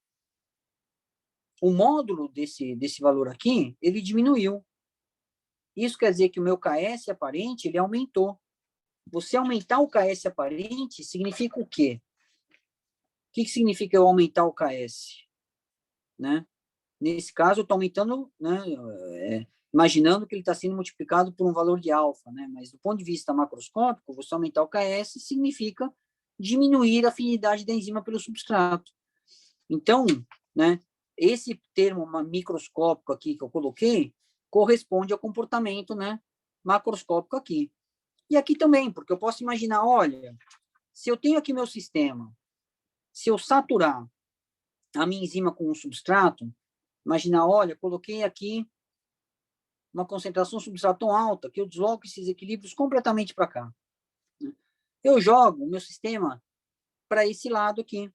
o módulo desse valor aqui, ele diminuiu. Isso quer dizer que o meu KS aparente, ele aumentou. Você aumentar o KS aparente significa o quê? O que significa eu aumentar o KS? Né? Nesse caso, eu estou aumentando, né, imaginando que ele está sendo multiplicado por um valor de alfa, né? Mas do ponto de vista macroscópico, você aumentar o KS significa diminuir a afinidade da enzima pelo substrato. Então, né, esse termo microscópico aqui que eu coloquei corresponde ao comportamento, né, macroscópico aqui. E aqui também, porque eu posso imaginar, olha, se eu tenho aqui meu sistema, se eu saturar a minha enzima com um substrato, imaginar, olha, coloquei aqui uma concentração substrato tão alta que eu desloco esses equilíbrios completamente para cá. Eu jogo o meu sistema para esse lado aqui.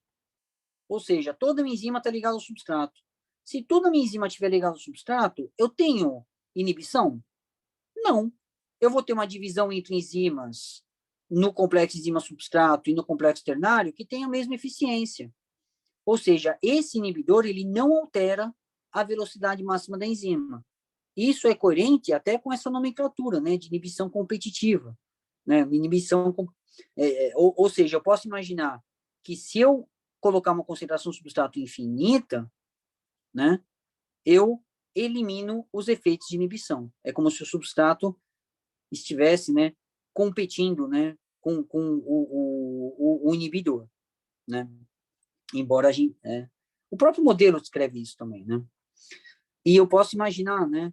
Ou seja, toda a minha enzima está ligada ao substrato. Se toda a minha enzima estiver ligada ao substrato, eu tenho inibição? Não. Eu vou ter uma divisão entre enzimas no complexo enzima-substrato e no complexo ternário que tem a mesma eficiência. Ou seja, esse inibidor ele não altera a velocidade máxima da enzima. Isso é coerente até com essa nomenclatura, né, de inibição competitiva, né, inibição, ou seja, eu posso imaginar que se eu colocar uma concentração de substrato infinita, né, eu elimino os efeitos de inibição. É como se o substrato estivesse, né, competindo, né, com o inibidor, né, embora a gente, o próprio modelo descreve isso também, né. E eu posso imaginar, né,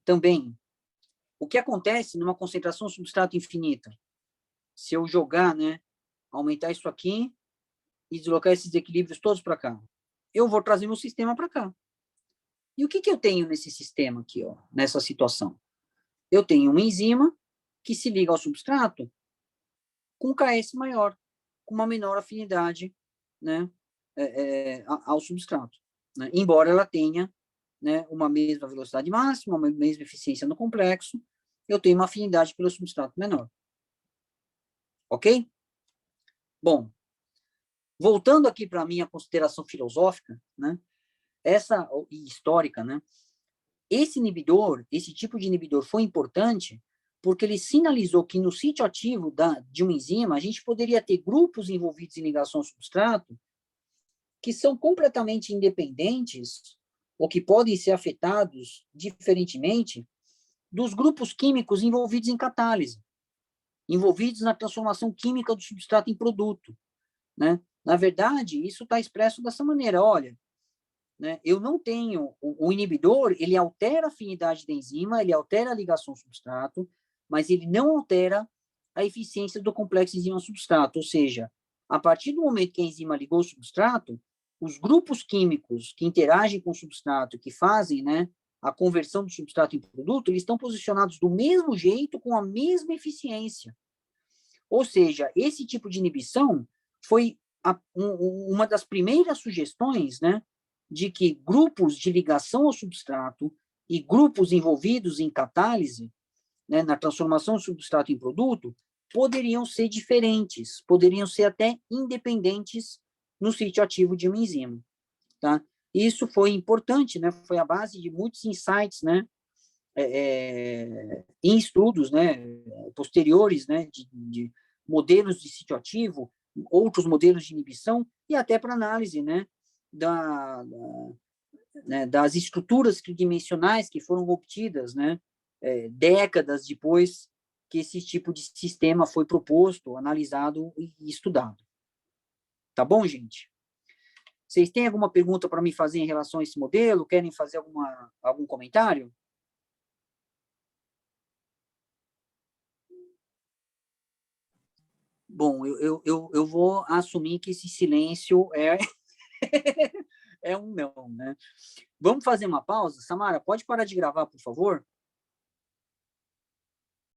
também o que acontece numa concentração substrato infinita. Se eu jogar, né, aumentar isso aqui e deslocar esses equilíbrios todos para cá, eu vou trazer meu sistema para cá. E o que eu tenho nesse sistema aqui, ó, nessa situação? Eu tenho uma enzima que se liga ao substrato com KS maior, com uma menor afinidade, né, ao substrato, né? Embora ela tenha, né, uma mesma velocidade máxima, uma mesma eficiência no complexo, eu tenho uma afinidade pelo substrato menor. Ok? Bom, voltando aqui para a minha consideração filosófica, né, e histórica, né, esse tipo de inibidor foi importante porque ele sinalizou que no sítio ativo de uma enzima, a gente poderia ter grupos envolvidos em ligação ao substrato que são completamente independentes ou que podem ser afetados diferentemente dos grupos químicos envolvidos em catálise, envolvidos na transformação química do substrato em produto, né? Na verdade, isso está expresso dessa maneira, olha, né, eu não tenho, o inibidor, ele altera a afinidade da enzima, ele altera a ligação ao substrato, mas ele não altera a eficiência do complexo enzima-substrato, ou seja, a partir do momento que a enzima ligou o substrato, os grupos químicos que interagem com o substrato, que fazem, né, a conversão do substrato em produto, eles estão posicionados do mesmo jeito, com a mesma eficiência. Ou seja, esse tipo de inibição foi uma das primeiras sugestões, né, de que grupos de ligação ao substrato e grupos envolvidos em catálise, né, na transformação do substrato em produto, poderiam ser diferentes, poderiam ser até independentes no sítio ativo de uma enzima. Tá? Isso foi importante, né, foi a base de muitos insights, né, em estudos, né, posteriores, né, de modelos de sítio ativo, outros modelos de inibição, e até para análise, né, das estruturas tridimensionais que foram obtidas, né, décadas depois que esse tipo de sistema foi proposto, analisado e estudado. Tá bom, gente? Vocês têm alguma pergunta para me fazer em relação a esse modelo? Querem fazer algum comentário? Bom, eu vou assumir que esse silêncio é um não, né? Vamos fazer uma pausa? Samara, pode parar de gravar, por favor?